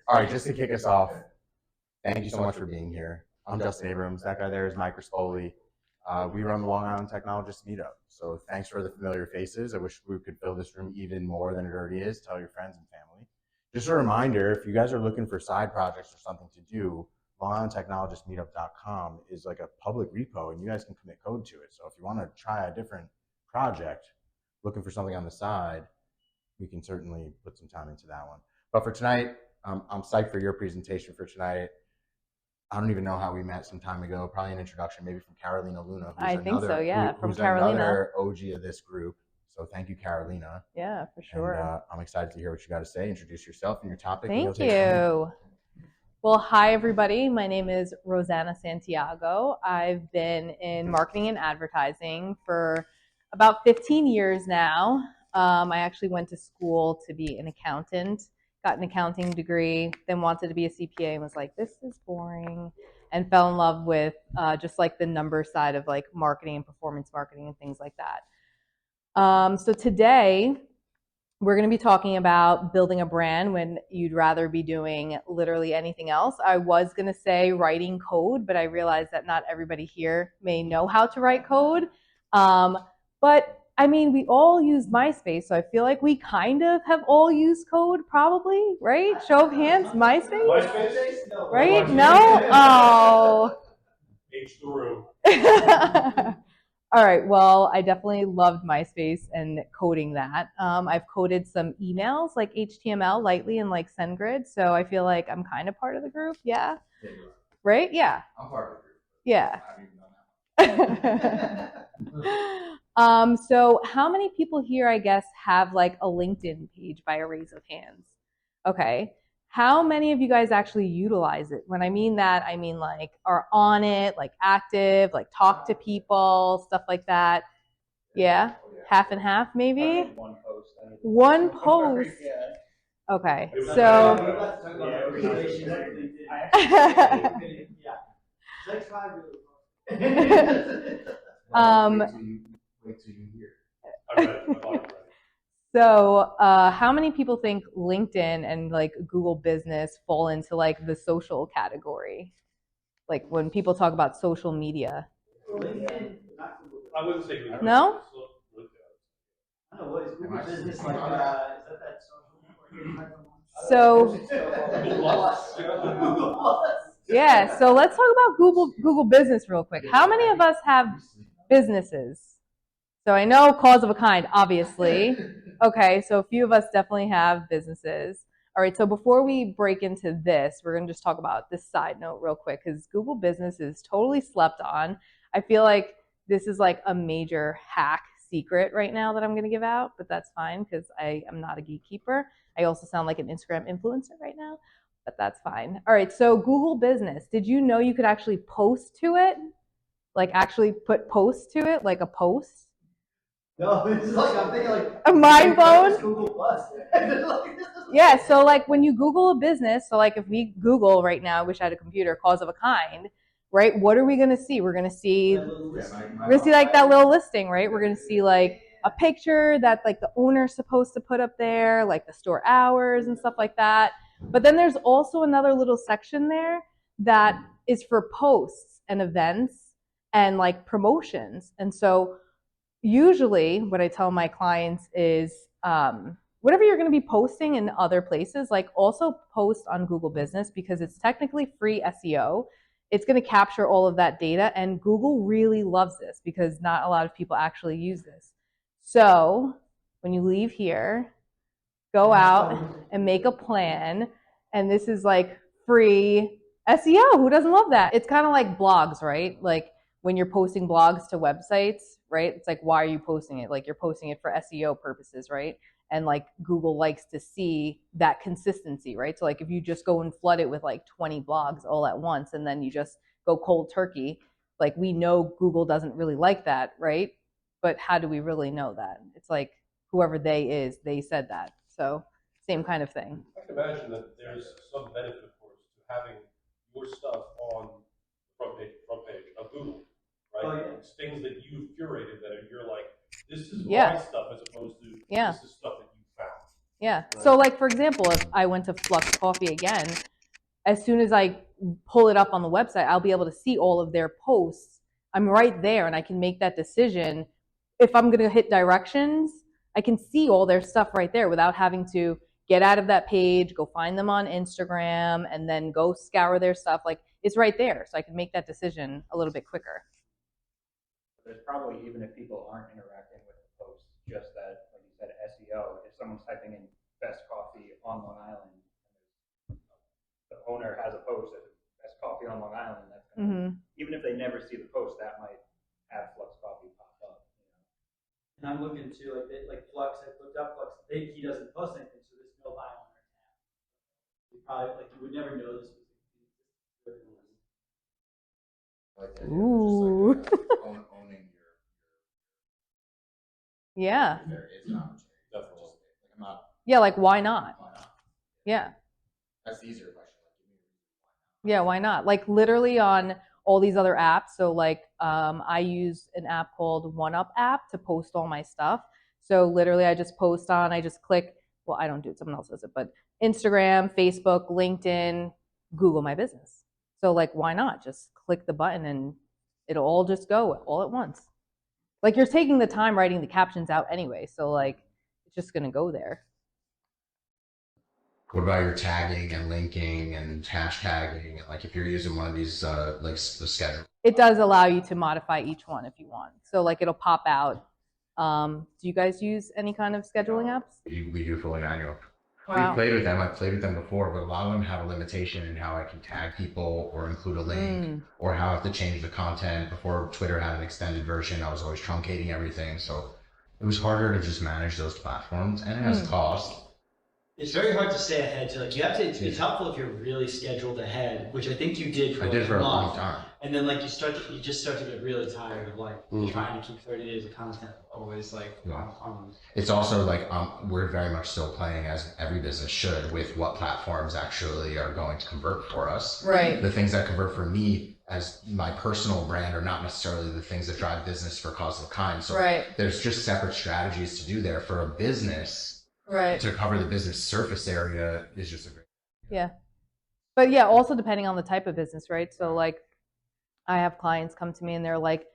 All right, just to kick us off, thank you so much for being here. I'm Justin Abrams. That guy there is Mike Rispoli. We run the Long Island Technologists Meetup. So thanks for the familiar faces. I wish we could fill this room even more than it already is. Tell your friends and family. Just a reminder, if you guys are looking for side projects or something to do, longislandtechnologistsmeetup.com is like a public repo, and you guys can commit code to it. So if you want to try a different project, looking for something on the side, we can certainly put some time into that one. But for tonight, I'm psyched for your presentation for tonight. I don't even know how we met some time ago. Probably an introduction, maybe from Carolina Luna. I think so, yeah, from Carolina. Another OG of this group. So thank you, Carolina. Yeah, for sure. And I'm excited to hear what you got to say. Introduce yourself and your topic. Thank you. Well, hi, everybody. My name is Rosanna Santiago. I've been in marketing and advertising for about 15 years now. I actually went to school to be an accountant. Got an accounting degree, then wanted to be a CPA and was like, this is boring, and fell in love with just like the number side of like marketing and performance marketing and things like that. So today we're going to be talking about building a brand when you'd rather be doing literally anything else. I was going to say writing code, but I realized that not everybody here may know how to write code. But I mean, we all use MySpace, so I feel like we kind of have all used code, probably, right? Show of hands, MySpace? MySpace? No. Right? No? Oh. H the room. All right, well, I definitely loved MySpace and coding that. I've coded some emails, like HTML, lightly, and like SendGrid, so I feel like I'm kind of part of the group, yeah? Right? Yeah. I'm part of the group. Yeah. I don't even know that. So how many people here, I guess, have like a LinkedIn page by a raise of hands? Okay. How many of you guys actually utilize it? When I mean that, I mean like are on it, like active, like talk to people, stuff like that. Yeah? Half and half maybe? One post. One post. Okay. So Wait till you hear. So how many people think LinkedIn and like Google Business fall into like the social category? Like when people talk about social media. LinkedIn, I wouldn't say Google. No? I don't know, what is Google Business like? Is that social? So yeah, so let's talk about Google Business real quick. How many of us have businesses? So I know cause of a kind, obviously. Okay, so a few of us definitely have businesses. All right, so before we break into this, we're going to just talk about this side note real quick because Google Business is totally slept on. I feel like this is like a major hack secret right now that I'm going to give out, but that's fine because I am not a gatekeeper. I also sound like an Instagram influencer right now, but that's fine. All right, so Google Business. Did you know you could actually post to it? Like actually put posts to it, like a post? No, this is like, I'm thinking like a mind blown. Google Plus. Yeah, so like when you Google a business, so like if we Google right now, I wish I had a computer, cause of a kind, right? What are we gonna see? We're gonna see like that little listing, right? We're gonna see like a picture that like the owner's supposed to put up there, like the store hours and stuff like that. But then there's also another little section there that is for posts and events and like promotions. And so usually what I tell my clients is whatever you're going to be posting in other places, like also post on Google Business because it's technically free SEO. It's going to capture all of that data, and Google really loves this because not a lot of people actually use this. So when you leave here, go out and make a plan, and this is like free SEO. Who doesn't love that? It's kind of like blogs, right? Like when you're posting blogs to websites, right? It's like, why are you posting it? Like you're posting it for SEO purposes, right? And like Google likes to see that consistency, right? So like if you just go and flood it with like 20 blogs all at once and then you just go cold turkey, like we know Google doesn't really like that, right? But how do we really know that? It's like whoever they is, they said that. So same kind of thing. I can imagine that there's some benefit, of course, to having your stuff on the front page of Google, right? Oh, yeah. It's things that you've curated that you're like, this is Yeah. my stuff as opposed to Yeah. this is stuff that you found. Yeah. So like, for example, if I went to Flux Coffee again, as soon as I pull it up on the website, I'll be able to see all of their posts. I'm right there and I can make that decision. If I'm going to hit directions, I can see all their stuff right there without having to get out of that page, go find them on Instagram, and then go scour their stuff. Like, it's right there. So I can make that decision a little bit quicker. There's probably, even if people aren't interacting with the posts, just that, like you said, SEO, if someone's typing in best coffee on Long Island, the owner has a post that best coffee on Long Island, that's gonna, even if they never see the post, that might have Flux Coffee pop up. And I'm looking to like Flux. I looked up Flux. He doesn't post anything, so there's no bio on their tab. You probably you would never know this was. Ooh. Owning your yeah. there is an opportunity. Definitely. I'm not. Yeah, like why not? Why not? Yeah. That's the easier question. Yeah, why not? Like literally on all these other apps. So like I use an app called OneUp app to post all my stuff. So literally I just post on, I just click, well, I don't do it, someone else does it, but Instagram, Facebook, LinkedIn, Google My Business. So like, why not? Just click the button and it'll all just go all at once. Like you're taking the time writing the captions out anyway. So like, it's just gonna go there. What about your tagging and linking and hashtagging? Like if you're using one of these, like the schedule. It does allow you to modify each one if you want. So like it'll pop out. Do you guys use any kind of scheduling apps? We do fully manual. Wow. We played with them. I've played with them before, but a lot of them have a limitation in how I can tag people or include a link or how I have to change the content. Before Twitter had an extended version, I was always truncating everything. So it was harder to just manage those platforms, and it has a cost. It's very hard to stay ahead. To like, you have to. It's helpful if you're really scheduled ahead, which I think you did. I did for a long time. And then like you just start to get really tired of like trying to keep 30 days of content always like on. It's also like we're very much still playing, as every business should, with what platforms actually are going to convert for us. Right. The things that convert for me as my personal brand are not necessarily the things that drive business for Cause of a Kind. So there's just separate strategies to do there for a business. Right. To cover the business surface area is just a great. Yeah. But yeah, also depending on the type of business, right? So like I have clients come to me and they're like,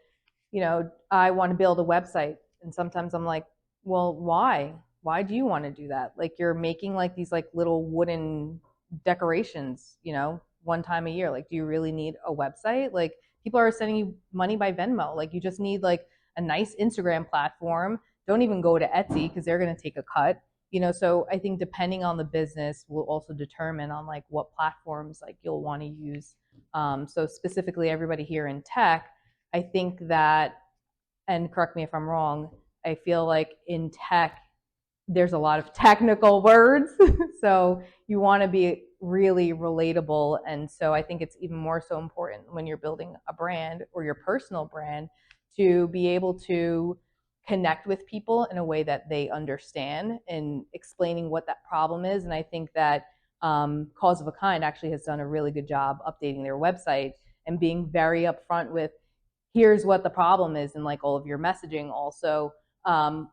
you know, I want to build a website. And sometimes I'm like, well, why? Why do you want to do that? Like you're making like these like little wooden decorations, you know, one time a year. Like, do you really need a website? Like people are sending you money by Venmo. Like you just need like a nice Instagram platform. Don't even go to Etsy because they're going to take a cut. You know, so I think depending on the business will also determine on like what platforms like you'll want to use. So specifically everybody here in tech, I think that, and correct me if I'm wrong, I feel like in tech, there's a lot of technical words. So you want to be really relatable. And so I think it's even more so important when you're building a brand or your personal brand to be able to connect with people in a way that they understand and explaining what that problem is. And I think that Cause of a Kind actually has done a really good job updating their website and being very upfront with here's what the problem is and like all of your messaging also,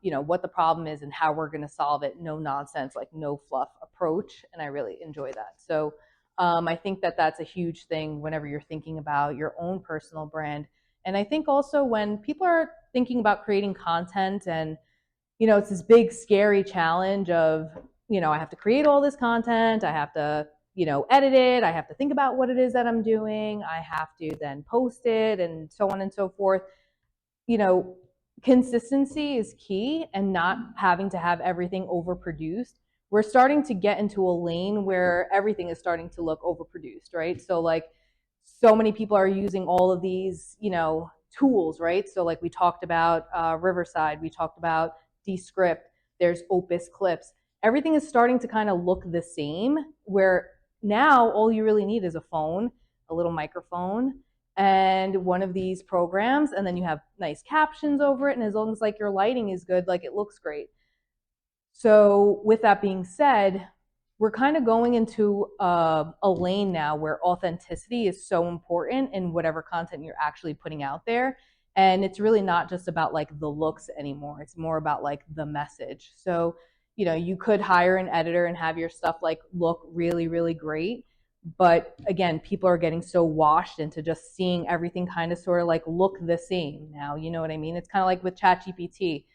you know, what the problem is and how we're going to solve it. No nonsense, like no fluff approach. And I really enjoy that. So I think that that's a huge thing whenever you're thinking about your own personal brand. And I think also when people are thinking about creating content and, you know, it's this big, scary challenge of, you know, I have to create all this content. I have to, you know, edit it. I have to think about what it is that I'm doing. I have to then post it and so on and so forth. You know, consistency is key and not having to have everything overproduced. We're starting to get into a lane where everything is starting to look overproduced, right? So like, so many people are using all of these, you know, tools, right? So like we talked about Riverside, we talked about Descript, there's Opus Clips. Everything is starting to kind of look the same, where now all you really need is a phone, a little microphone, and one of these programs, and then you have nice captions over it, and as long as like your lighting is good, like it looks great. So with that being said, we're kind of going into a lane now where authenticity is so important in whatever content you're actually putting out there. And it's really not just about like the looks anymore. It's more about like the message. So, you know, you could hire an editor and have your stuff like look really, really great. But again, people are getting so washed into just seeing everything kind of sort of like look the same now. You know what I mean? It's kind of like with ChatGPT.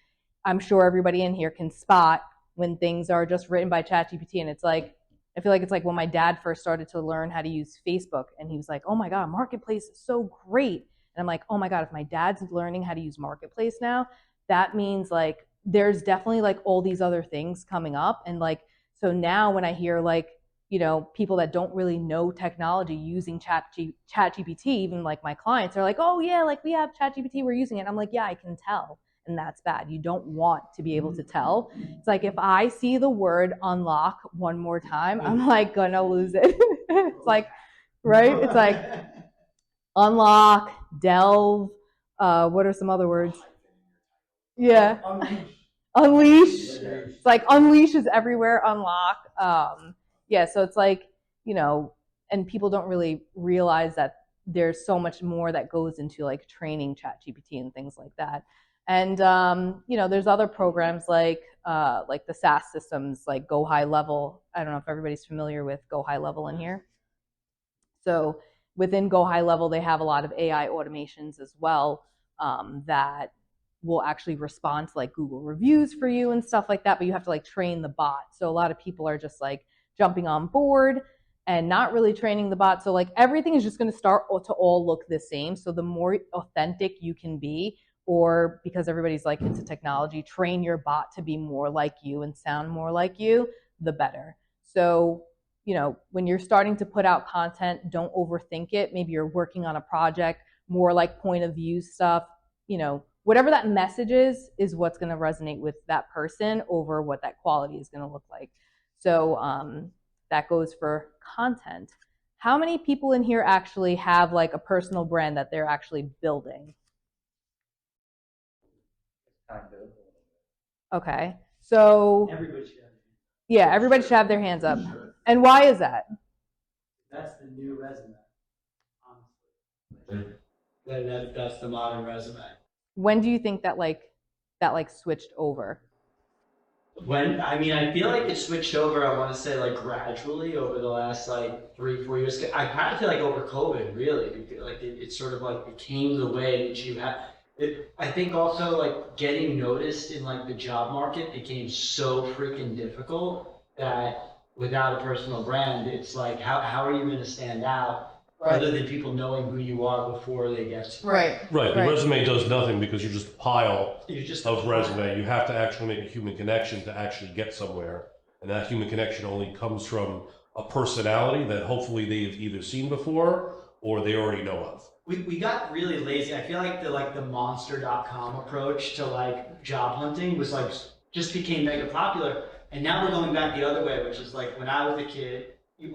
I'm sure everybody in here can spot when things are just written by ChatGPT, and it's like, I feel like it's like when my dad first started to learn how to use Facebook, and he was like, oh my God, Marketplace is so great. And I'm like, oh my God, if my dad's learning how to use Marketplace now, that means like there's definitely like all these other things coming up. And like, so now when I hear like, you know, people that don't really know technology using ChatGPT, even like my clients are like, oh yeah, like we have ChatGPT, we're using it. I'm like, yeah, I can tell. And that's bad. You don't want to be able to tell. It's like if I see the word unlock one more time, I'm like gonna lose it. It's like, right? It's like unlock, delve. What are some other words? Yeah. Unleash. It's like unleash is everywhere, unlock. Yeah, so it's like, you know, and people don't really realize that there's so much more that goes into like training ChatGPT and things like that. And you know, there's other programs like the SaaS systems like Go High Level. I don't know if everybody's familiar with Go High Level in here. So within Go High Level, they have a lot of AI automations as well that will actually respond to like Google reviews for you and stuff like that, but you have to like train the bot. So a lot of people are just like jumping on board and not really training the bot. So like everything is just going to start to all look the same. So the more authentic you can be, or because everybody's like into technology, train your bot to be more like you and sound more like you, the better. So, you know, when you're starting to put out content, don't overthink it. Maybe you're working on a project, more like point of view stuff, you know, whatever that message is what's going to resonate with that person over what that quality is going to look like. So that goes for content. How many people in here actually have like a personal brand that they're actually building? Okay, so Everybody should have it. yeah, everybody should have their hands up. And why is that? That's the new resume, honestly. That's the modern resume. When do you think that switched over? When, I mean, I feel like it switched over, I want to say like gradually over the last like 3-4 years. I kind of feel like over COVID, really, like it sort of like became the way that you have. I think also like getting noticed in like the job market became so freaking difficult that without a personal brand, it's like how are you going to stand out? Right. Other than people knowing who you are before they get to you. Right. Right. The resume does nothing because you're just a pile of resume. You have to actually make a human connection to actually get somewhere. And that human connection only comes from a personality that hopefully they've either seen before or they already know of. We got really lazy. I feel like the monster.com approach to like job hunting was like just became mega popular. And now we're going back the other way, which is like when I was a kid, you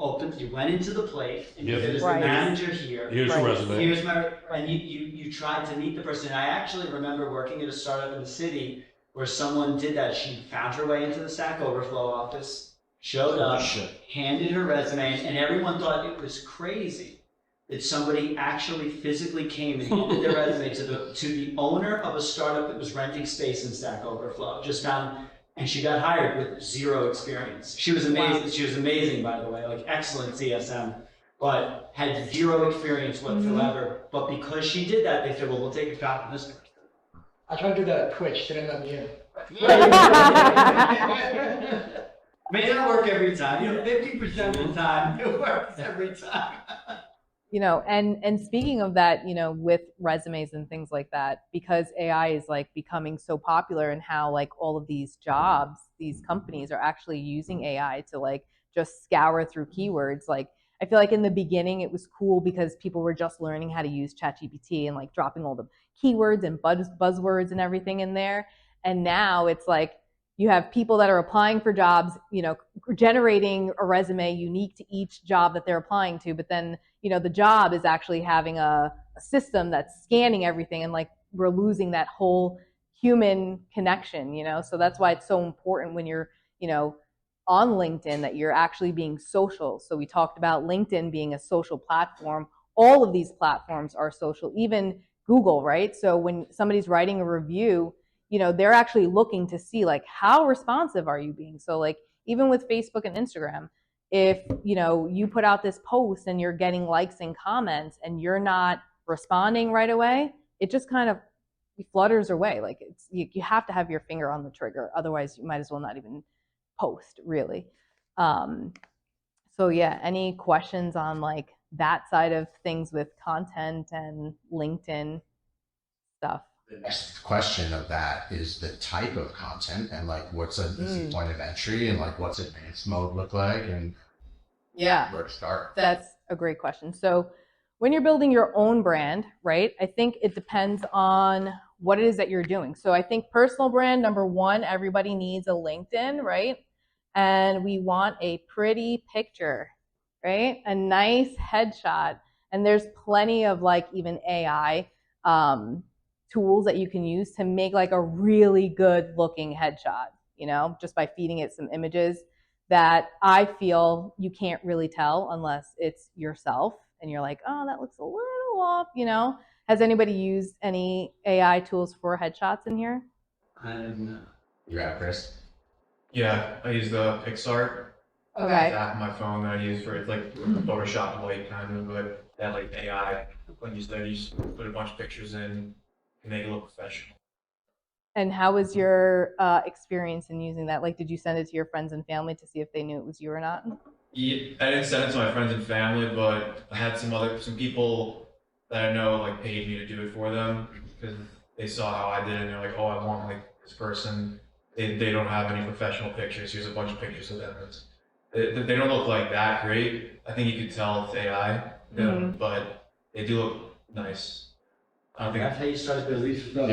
went into the place, and you said, "There's the manager here. Here's your resume. Here's my," and you tried to meet the person. I actually remember working at a startup in the city where someone did that. She found her way into the Stack Overflow office, showed up, handed her resume, and everyone thought it was crazy that somebody actually physically came and handed their resume to the owner of a startup that was renting space in Stack Overflow. Just found. And she got hired with zero experience. She was amazing. Wow. She was amazing, by the way, like excellent CSM, but had zero experience whatsoever. Mm-hmm. But because she did that, they said, well, we'll take a shot on this person. I tried to do that at Twitch, didn't let me in. May not work every time. 50% of the time, it works every time. You know, and speaking of that, you know, with resumes and things like that, because AI is like becoming so popular and how like all of these jobs, these companies are actually using AI to like just scour through keywords. Like I feel like in the beginning it was cool because people were just learning how to use ChatGPT and like dropping all the keywords and buzzwords and everything in there. And now it's like you have people that are applying for jobs, you know, generating a resume unique to each job that they're applying to, but then, you know, the job is actually having a system that's scanning everything, and like we're losing that whole human connection, you know? So that's why it's so important when you're, you know, on LinkedIn that you're actually being social. So we talked about LinkedIn being a social platform. All of these platforms are social, even Google, right? So when somebody's writing a review, they're actually looking to see like how responsive are you being. So like even with Facebook and Instagram, if you put out this post and you're getting likes and comments and you're not responding right away, it just kind of flutters away. Like you have to have your finger on the trigger, otherwise you might as well not even post, really. So yeah, any questions on like that side of things with content and LinkedIn stuff? The next question of that is the type of content and like what's an easy point of entry and like what's advanced mode look like and where to start. That's a great question. So when you're building your own brand, right, I think it depends on what it is that you're doing. So I think personal brand, number one, everybody needs a LinkedIn, right? And we want a pretty picture, right? A nice headshot. And there's plenty of like even AI tools that you can use to make like a really good looking headshot, just by feeding it some images that I feel you can't really tell unless it's yourself and you're like, oh, that looks a little off, Has anybody used any AI tools for headshots in here? You got it, Chris? Yeah, I use the PixArt. Okay. App on my phone that I use for it's like Photoshop light kind of, but that like AI. When you just put a bunch of pictures in and make it look professional. And how was your experience in using that? Like, did you send it to your friends and family to see if they knew it was you or not? Yeah, I didn't send it to my friends and family, but I had some people that I know like paid me to do it for them because they saw how I did it and they're like, oh, I want like this person. They don't have any professional pictures. Here's a bunch of pictures of them. They don't look like that great. I think you could tell it's AI, but they do look nice. I don't think That's how you start building. Good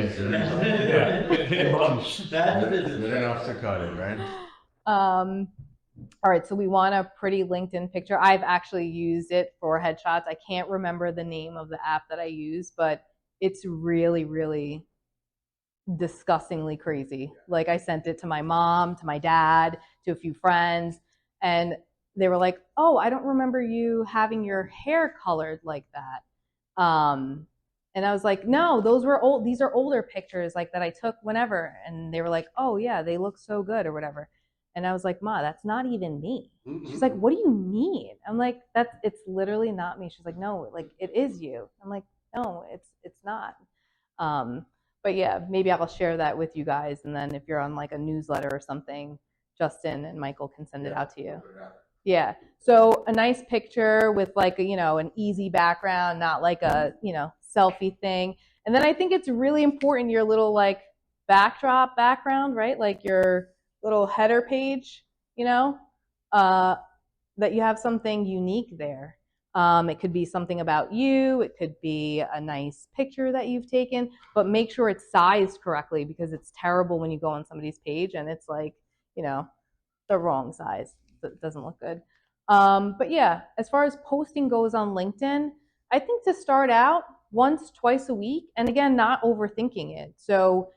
enough to cut it, right? All right, so we want a pretty LinkedIn picture. I've actually used it for headshots. I can't remember the name of the app that I use, but it's really, really disgustingly crazy. Like I sent it to my mom, to my dad, to a few friends, and they were like, oh, I don't remember you having your hair colored like that. And I was like, no, these are older pictures like that I took whenever. And they were like, oh yeah, they look so good or whatever. And I was like, Ma, that's not even me. She's like, what do you mean? I'm like, it's literally not me. She's like, no, like it is you. I'm like, no, it's not. But yeah, maybe I'll share that with you guys. And then if you're on like a newsletter or something, Justin and Michael can send it out to you. Yeah. So a nice picture with like an easy background, not like a selfie thing. And then I think it's really important your little like background, right? Like your little header page, that you have something unique there. It could be something about you. It could be a nice picture that you've taken, but make sure it's sized correctly because it's terrible when you go on somebody's page and it's like, the wrong size. It doesn't look good. But yeah, as far as posting goes on LinkedIn, I think to start out once, twice a week, and again, not overthinking it. So,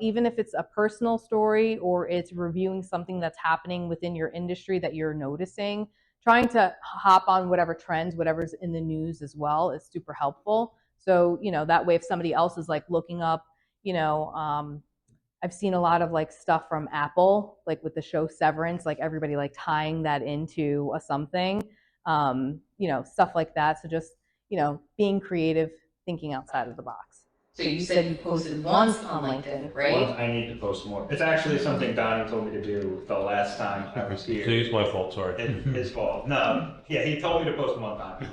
even if it's a personal story or it's reviewing something that's happening within your industry that you're noticing, trying to hop on whatever trends, whatever's in the news as well is super helpful. So, that way if somebody else is like looking up, I've seen a lot of like stuff from Apple, like with the show Severance, like everybody like tying that into a something, stuff like that. So just, being creative, thinking outside of the box. So you said you posted once on LinkedIn, right? I need to post more. It's actually something Donnie told me to do the last time I was here. See, it's my fault, sorry. It's his fault. No, yeah, he told me to post one time.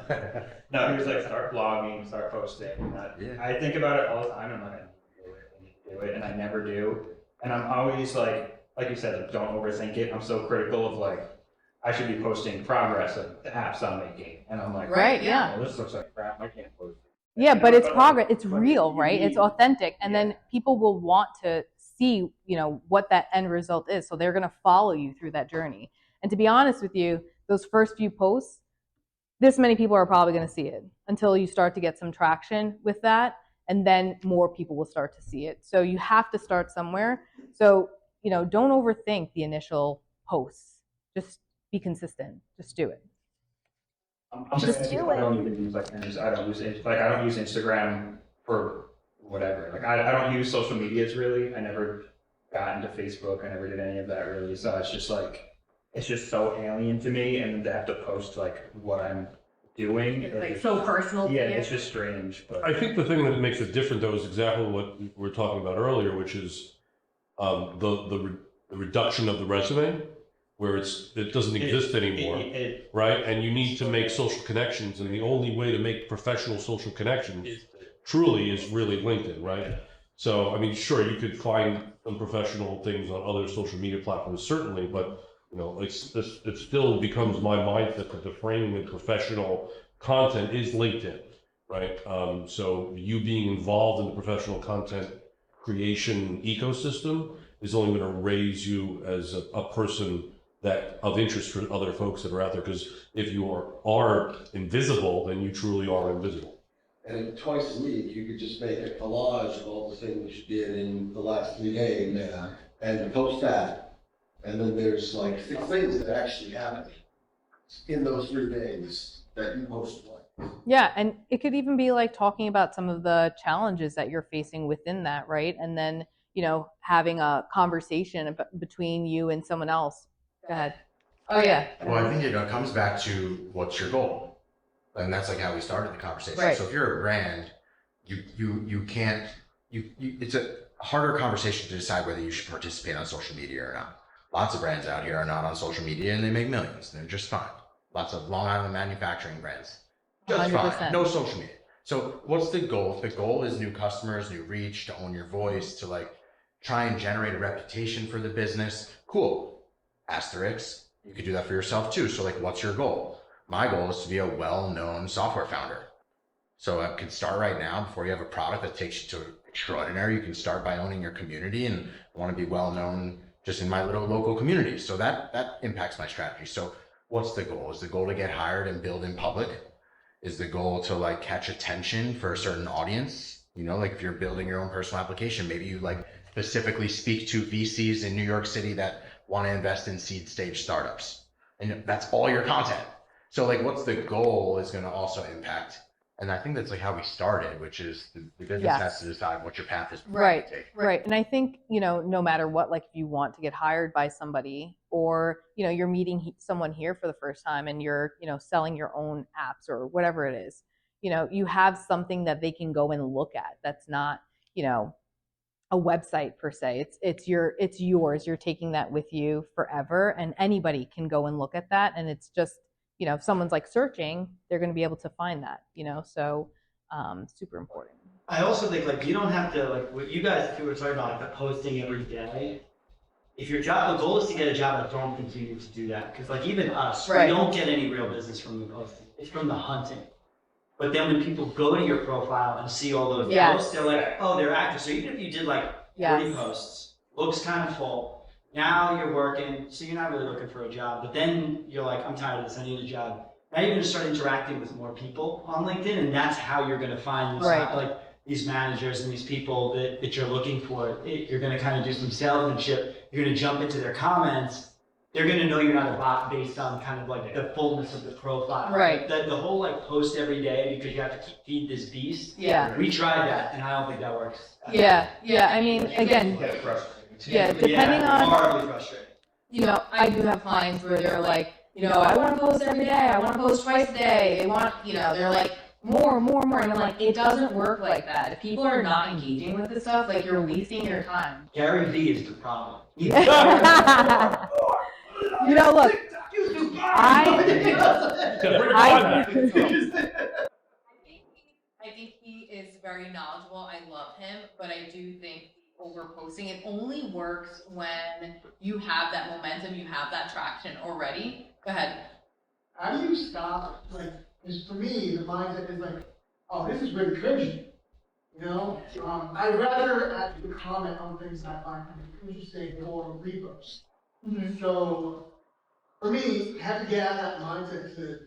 No, he was like, start blogging, start posting. I think about it all the time. I'm like, I need to do it, and I never do. And I'm always like you said, like, don't overthink it. I'm so critical of like, I should be posting progress of the apps I'm making. And I'm like, right, yeah. Well, this looks like crap. I can't post it. Yeah, but it's progress. It's real, right? It's authentic. And then people will want to see, what that end result is. So they're going to follow you through that journey. And to be honest with you, those first few posts, this many people are probably going to see it until you start to get some traction with that. And then more people will start to see it. So you have to start somewhere. So, don't overthink the initial posts. Just be consistent. Just do it. I don't even use I don't use Instagram for whatever. Like I don't use social medias really. I never got into Facebook. I never did any of that really. So it's just like, it's just so alien to me, and to have to post like what I'm doing. It's like so personal to Yeah, you. it's just strange. But I think the thing that makes it different, though, is exactly what we were talking about earlier, which is the reduction of the resume, where it doesn't exist anymore, right? And you need to make social connections, and the only way to make professional social connections truly is really LinkedIn, right? So, I mean, sure, you could find unprofessional things on other social media platforms, certainly, but you know, it still becomes my mindset that the framing of professional content is LinkedIn, right? So you being involved in the professional content creation ecosystem is only going to raise you as a person that of interest for other folks that are out there. Because if you are invisible, then you truly are invisible. And twice a week, you could just make a collage of all the things you did in the last 3 days and post that. And then there's like 6 things that actually happened in those 3 days that you posted. Yeah, and it could even be like talking about some of the challenges that you're facing within that, right? And then, you know, having a conversation between you and someone else. Go ahead. Oh yeah. Well, I think it comes back to what's your goal, and that's like how we started the conversation. Right. So if you're a brand, you can't it's a harder conversation to decide whether you should participate on social media or not. Lots of brands out here are not on social media and they make millions. They're just fine. Lots of Long Island manufacturing brands, just 100%. fine. No social media. So what's the goal? The goal is new customers, new reach, to own your voice, to like try and generate a reputation for the business. Cool. Asterisks. You could do that for yourself too. So like, what's your goal? My goal is to be a well-known software founder. So I can start right now. Before you have a product that takes you to extraordinary, you can start by owning your community and want to be well-known just in my little local community. So that impacts my strategy. So what's the goal? Is the goal to get hired and build in public? Is the goal to like catch attention for a certain audience? You know, like if you're building your own personal application, maybe you like specifically speak to VCs in New York City that want to invest in seed stage startups. And that's all your content. So like what's the goal is going to also impact. And I think that's like how we started, which is the business has to decide what your path is. Right, right. And I think, you know, no matter what, like if you want to get hired by somebody or, you know, you're meeting someone here for the first time and you're, you know, selling your own apps or whatever it is, you know, you have something that they can go and look at. That's not, you know, a website per se. It's yours. You're taking that with you forever, and anybody can go and look at that. And it's just, you know, if someone's like searching, they're going to be able to find that, you know, so super important. I also think like you don't have to, like what you guys were talking about, like the posting every day. If your job, the goal is to get a job, don't continue to do that. Because like even us, we don't get any real business from the posting. It's from the hunting. But then when people go to your profile and see all those posts, they're like, oh, they're active. So even if you did like 40 posts, looks kind of full. Now you're working, so you're not really looking for a job. But then you're like, I'm tired of this, I need a job. Now you're going to start interacting with more people on LinkedIn, and that's how you're going to find these, like these managers and these people that you're looking for. You're going to kind of do some salesmanship. You're going to jump into their comments. They're going to know you're not a bot based on kind of like the fullness of the profile. Right. The whole like post every day because you have to feed this beast. Yeah. We tried that, and I don't think that works. Yeah. I mean, again, depending on, horribly frustrating. you know, I do have clients where they're like, you know, I want to post every day. I want to post twice a day. They want, you know, they're like, more. And I'm like, it doesn't work like that. If people are not engaging with this stuff, like you're wasting your time. Gary Vee is the problem. You know, look, I think he is very knowledgeable. I love him, but I do think overposting, it only works when you have that momentum, you have that traction already. Go ahead. How do you stop, like, because for me, the mindset is like, oh, this is really cringy. You know? I'd rather actually comment on things that I find interesting or repost. Mm-hmm. So, for me, I have to get out of that mindset to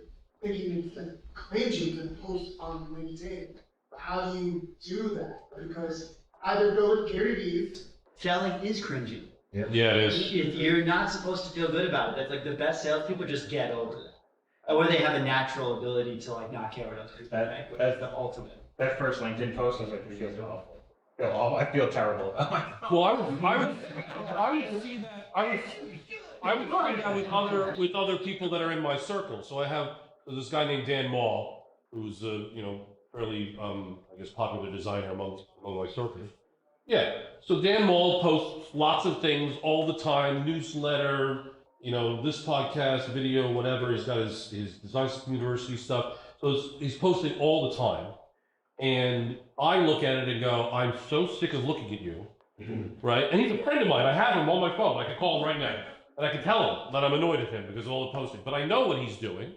thinking it's like cringy to post on LinkedIn. But how do you do that? Because either go with Gary Vee. Selling is cringy. Yeah, it is. You're not supposed to feel good about it. That's like the best salespeople just get over it. Or they have a natural ability to like not care what other people think. That's the ultimate. That first LinkedIn post was like, it feels awful. I feel terrible about myself. Well, I would see that. I would see that with other people that are in my circle. So I have this guy named Dan Mall, who's fairly I guess popular designer among my circle. Yeah. So Dan Mall posts lots of things all the time, newsletter, this podcast, video, whatever. He's got his design university stuff. So he's posting all the time. And I look at it and go, I'm so sick of looking at you, right? And he's a friend of mine. I have him on my phone. I can call him right now. And I can tell him that I'm annoyed at him because of all the posting. But I know what he's doing,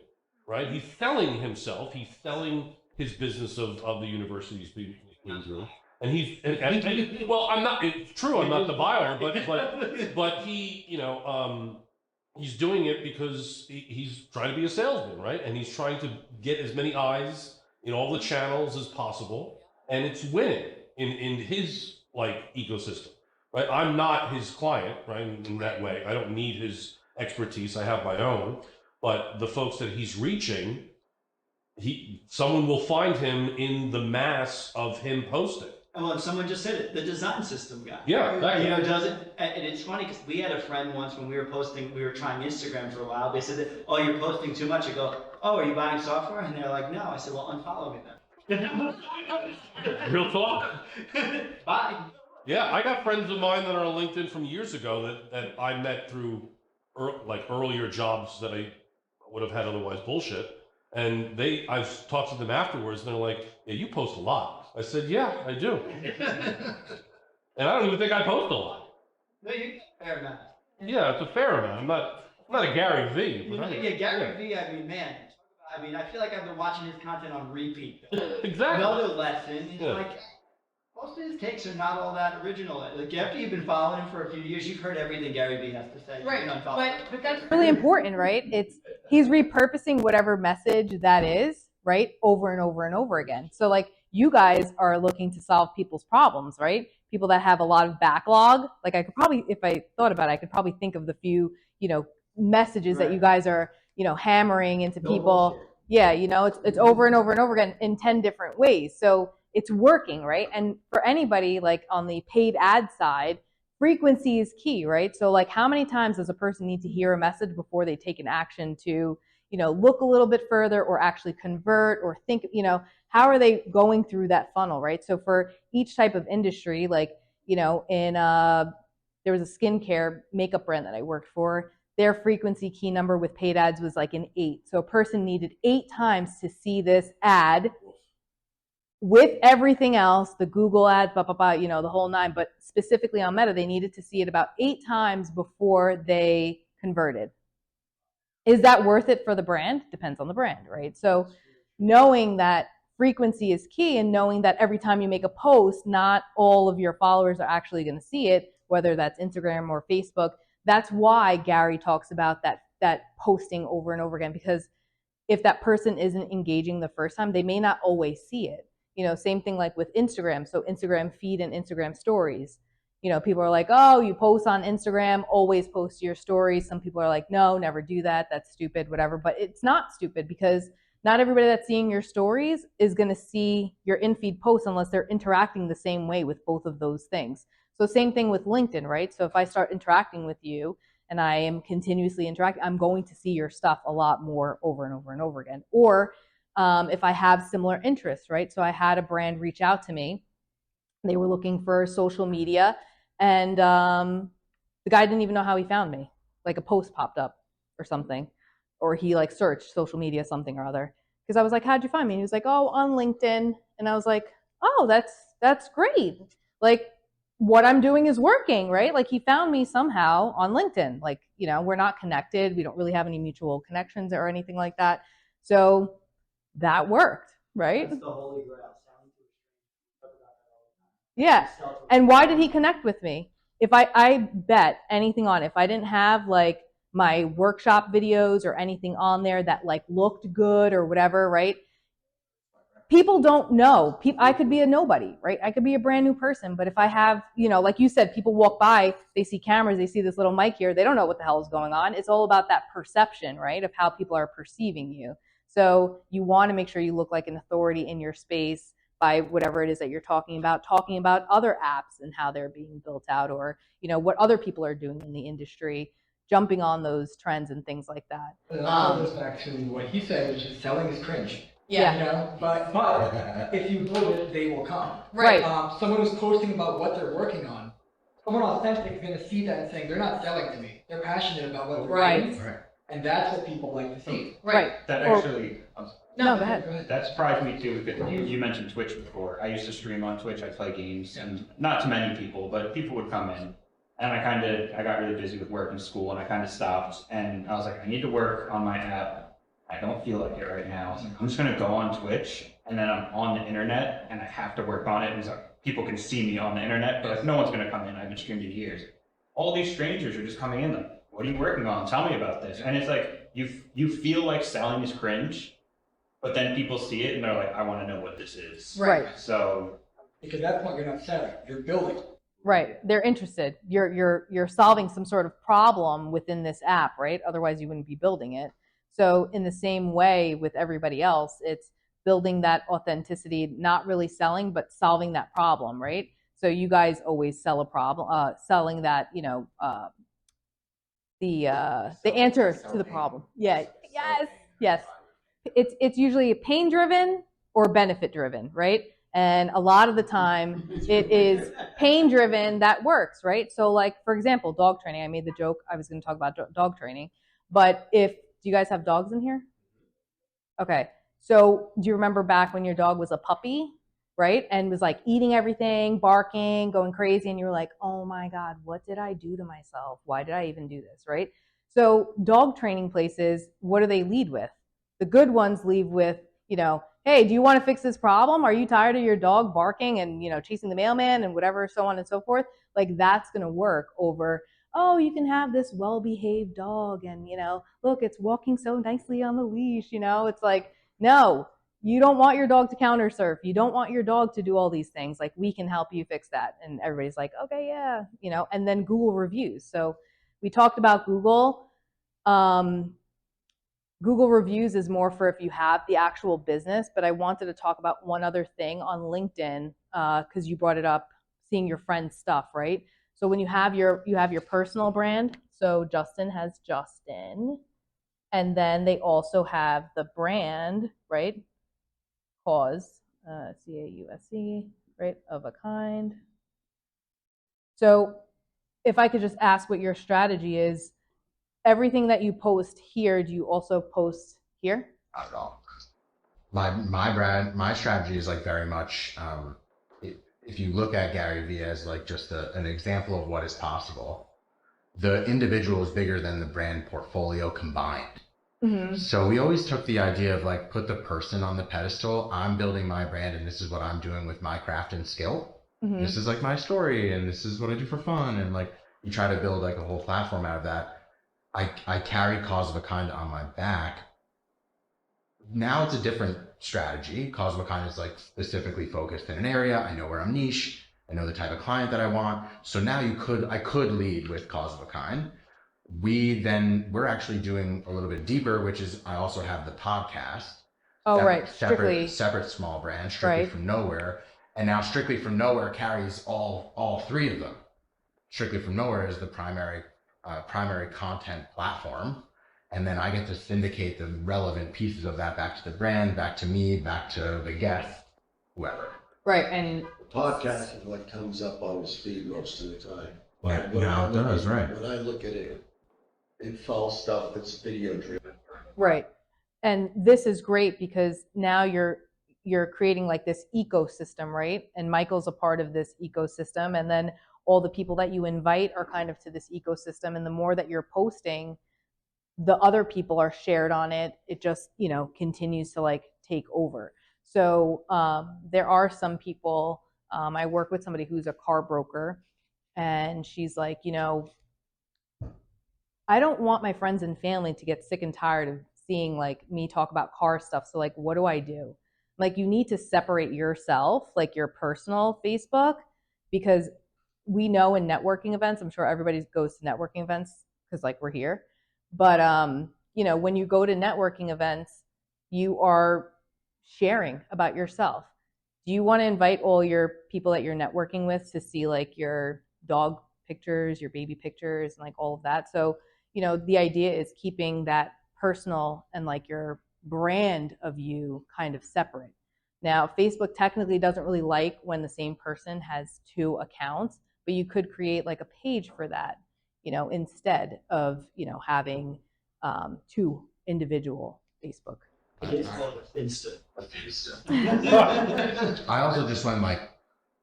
right? He's selling himself. He's selling his business of the university he's been through. And well, I'm not, it's true, I'm not the buyer, but he, he's doing it because he's trying to be a salesman, right? And he's trying to get as many eyes in all the channels as possible, and it's winning in his ecosystem, right? I'm not his client, right? In that way, I don't need his expertise. I have my own, but the folks that he's reaching, someone will find him in the mass of him posting. Well, someone just said it, the design system guy. Yeah, that does it, and it's funny because we had a friend once when we were trying Instagram for a while. They said that, oh, you're posting too much. I go, oh, are you buying software? And they're like, no. I said, well, unfollow me then. Real talk. Bye. Yeah, I got friends of mine that are on LinkedIn from years ago that I met through earlier jobs that I would have had otherwise bullshit. And I've talked to them afterwards, and they're like, yeah, you post a lot. I said, yeah, I do. And I don't even think I post a lot. No, fair enough. Yeah, it's a fair amount. I'm not a Gary V. Gary V, I mean, man. I feel like I've been watching his content on repeat. Exactly. Another lesson is most of his takes are not all that original. Like after you've been following him for a few years, you've heard everything Gary V has to say. Right, but that's really important, right? He's repurposing whatever message that is, right, over and over and over again. So you guys are looking to solve people's problems, right? People that have a lot of backlog. I could probably, if I thought about it, I could probably think of the few, messages that you guys are, hammering into people. Bullshit. Yeah, it's over and over and over again in 10 different ways. So it's working, right? And for anybody on the paid ad side, frequency is key, right? So how many times does a person need to hear a message before they take an action to, look a little bit further or actually convert or think, how are they going through that funnel, right? So for each type of industry, there was a skincare makeup brand that I worked for. Their frequency key number with paid ads was an 8. So a person needed 8 times to see this ad with everything else, the Google ads, the whole 9, but specifically on Meta, they needed to see it about 8 times before they converted. Is that worth it for the brand? Depends on the brand, right? So knowing that frequency is key and knowing that every time you make a post, not all of your followers are actually going to see it, whether that's Instagram or Facebook. That's why Gary talks about that posting over and over again, because if that person isn't engaging the first time, they may not always see it. Same thing with Instagram. So Instagram feed and Instagram stories. People are like, oh, you post on Instagram, always post your stories. Some people are like, no, never do that. That's stupid, whatever. But it's not stupid because not everybody that's seeing your stories is going to see your in-feed posts unless they're interacting the same way with both of those things. So same thing with LinkedIn, right? So if I start interacting with you and I am continuously interacting, I'm going to see your stuff a lot more over and over and over again. Or if I have similar interests, right? So I had a brand reach out to me. They were looking for social media, and the guy didn't even know how he found me. A post popped up or something, or he searched social media something or other. Because I was like, how'd you find me? And he was like, oh, on LinkedIn. And I was like, oh, that's great. What I'm doing is working, right? He found me somehow on LinkedIn. We're not connected. We don't really have any mutual connections or anything like that. So that worked, right? That's the holy grail. Yeah. And why did he connect with me? If I bet anything on it, if I didn't have my workshop videos or anything on there that looked good or whatever, right? People don't know. I could be a nobody, right? I could be a brand new person, but if I have, like you said, people walk by, they see cameras, they see this little mic here, they don't know what the hell is going on. It's all about that perception, right? Of how people are perceiving you. So you want to make sure you look like an authority in your space, by whatever it is that you're talking about other apps and how they're being built out, or what other people are doing in the industry, jumping on those trends and things like that. It all goes back to what he said, which is selling is cringe. Yeah. But if you build it, they will come. Right. Someone who's posting about what they're working on, someone authentic is going to see that and saying, they're not selling to me. They're passionate about what they're doing. Right. And that's what people like to see. Right. That actually, No, go ahead. that surprised me too, because you mentioned Twitch before. I used to stream on Twitch, I play games, and not to many people, but people would come in. And I got really busy with work and school, and I kind of stopped. And I was like, I need to work on my app. I don't feel like it right now. I was like, I'm just gonna go on Twitch, and then I'm on the internet, and I have to work on it. And like, people can see me on the internet, but like, no one's gonna come in. I haven't streamed in years. All these strangers are just coming in like, what are you working on? Tell me about this. And it's like, you feel like selling is cringe, but then people see it and they're like, I want to know what this is. Right. So. Because at that point, you're not selling, you're building. Right. They're interested. You're solving some sort of problem within this app, right? Otherwise you wouldn't be building it. So in the same way with everybody else, it's building that authenticity, not really selling, but solving that problem, right? So you guys always sell a problem, selling that, the answer to the problem. Yeah. Yes. It's usually pain driven or benefit driven, right? And a lot of the time it is pain driven that works, right? So like, for example, dog training. I made the joke, I was going to talk about dog training, but do you guys have dogs in here? Okay. So do you remember back when your dog was a puppy, right? And was like eating everything, barking, going crazy. And you were like, oh my God, what did I do to myself? Why did I even do this, right? So dog training places, what do they lead with? The good ones lead with, hey, do you want to fix this problem? Are you tired of your dog barking and, chasing the mailman and whatever, so on and so forth? Like that's going to work over, oh, you can have this well-behaved dog and, look, it's walking so nicely on the leash, it's like, no, you don't want your dog to counter surf. You don't want your dog to do all these things. Like we can help you fix that. And everybody's like, okay, yeah, and then Google reviews. So we talked about Google. Google reviews is more for if you have the actual business, but I wanted to talk about one other thing on LinkedIn because you brought it up, seeing your friend's stuff, right? So when you have your personal brand, so Justin has Justin, and then they also have the brand, right? Cause, C-A-U-S-E, right? Of a kind. So if I could just ask what your strategy is, everything that you post here, do you also post here? Not at all. My brand, my strategy is like very much, if you look at Gary Vee as like just an example of what is possible, the individual is bigger than the brand portfolio combined. Mm-hmm. So we always took the idea of like, put the person on the pedestal. I'm building my brand and this is what I'm doing with my craft and skill. Mm-hmm. This is like my story and this is what I do for fun. And like, you try to build like a whole platform out of that. I carry Cause of a Kind on my back. Now it's a different strategy. Cause of a Kind is like specifically focused in an area. I know where I'm niche. I know the type of client that I want. So now I could lead with Cause of a Kind. We're actually doing a little bit deeper, which is I also have the podcast. Oh, right. Separate small brand, Strictly From Nowhere. And now Strictly From Nowhere carries all three of them. Strictly From Nowhere is the primary content platform, and then I get to syndicate the relevant pieces of that back to the brand, back to me, back to the guest, whoever. Right, and the podcast is what comes up on his feed most of the time. Yeah, now it does, right? When I look at it, it follows stuff that's video driven. Right, and this is great because now you're creating like this ecosystem, right? And Michael's a part of this ecosystem, and then all the people that you invite are kind of to this ecosystem, and the more that you're posting, the other people are shared on it. It just, continues to like take over. So there are some people, I work with somebody who's a car broker, and she's like, I don't want my friends and family to get sick and tired of seeing like me talk about car stuff. So like, what do I do? Like, you need to separate yourself, like your personal Facebook, because we know in networking events, I'm sure everybody goes to networking events because like we're here. But, when you go to networking events, you are sharing about yourself. do you want to invite all your people that you're networking with to see like your dog pictures, your baby pictures, and like all of that? So, you know, the idea is keeping that personal and like your brand of you kind of separate. Now, Facebook technically doesn't really like when the same person has 2 accounts, but you could create like a page for that, you know, instead of, you know, having 2 individual Facebook pages. It's called Insta. I also just went like,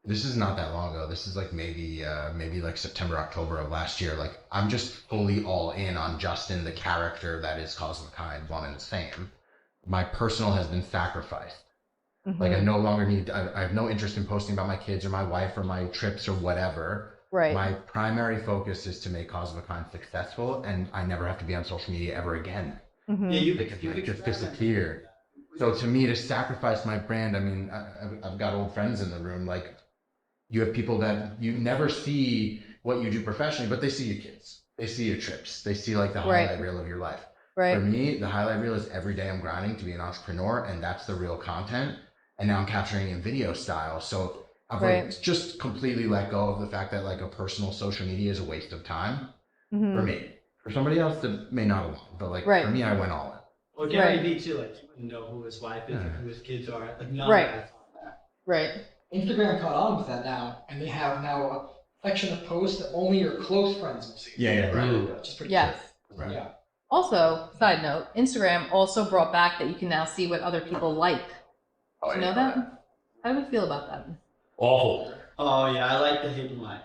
this is not that long ago. This is like maybe like September, October of last year. Like I'm just fully all in on Justin, the character that is Cause of a Kind, one and the same. My personal has been sacrificed. Mm-hmm. Like I no longer need, I have no interest in posting about my kids or my wife or my trips or whatever. Right. My primary focus is to make Cause of a Kind successful, and I never have to be on social media ever again. Mm-hmm. Yeah, you It just disappear. So to me, to sacrifice my brand, I mean, I've got old friends in the room. Like you have people that you never see what you do professionally, but they see your kids, they see your trips, they see like the highlight reel of your life. Right. For me, the highlight reel is every day I'm grinding to be an entrepreneur, and that's the real content. And now I'm capturing in video style. So I've like just completely let go of the fact that like a personal social media is a waste of time for me. For somebody else that may not have, but like for me, I went all in. Well, Gary Vee too, like you wouldn't know who his wife is and who his kids are. Like none of that's on that. Right. Instagram caught on with that now, and they have now a section of posts that only your close friends will see. Yeah, right. Which is pretty Yes. cool. Right. Yeah. Also, side note, Instagram also brought back that you can now see what other people like. Oh, Do you know that? How do we feel about that? Awful. Oh yeah, I like the hidden like.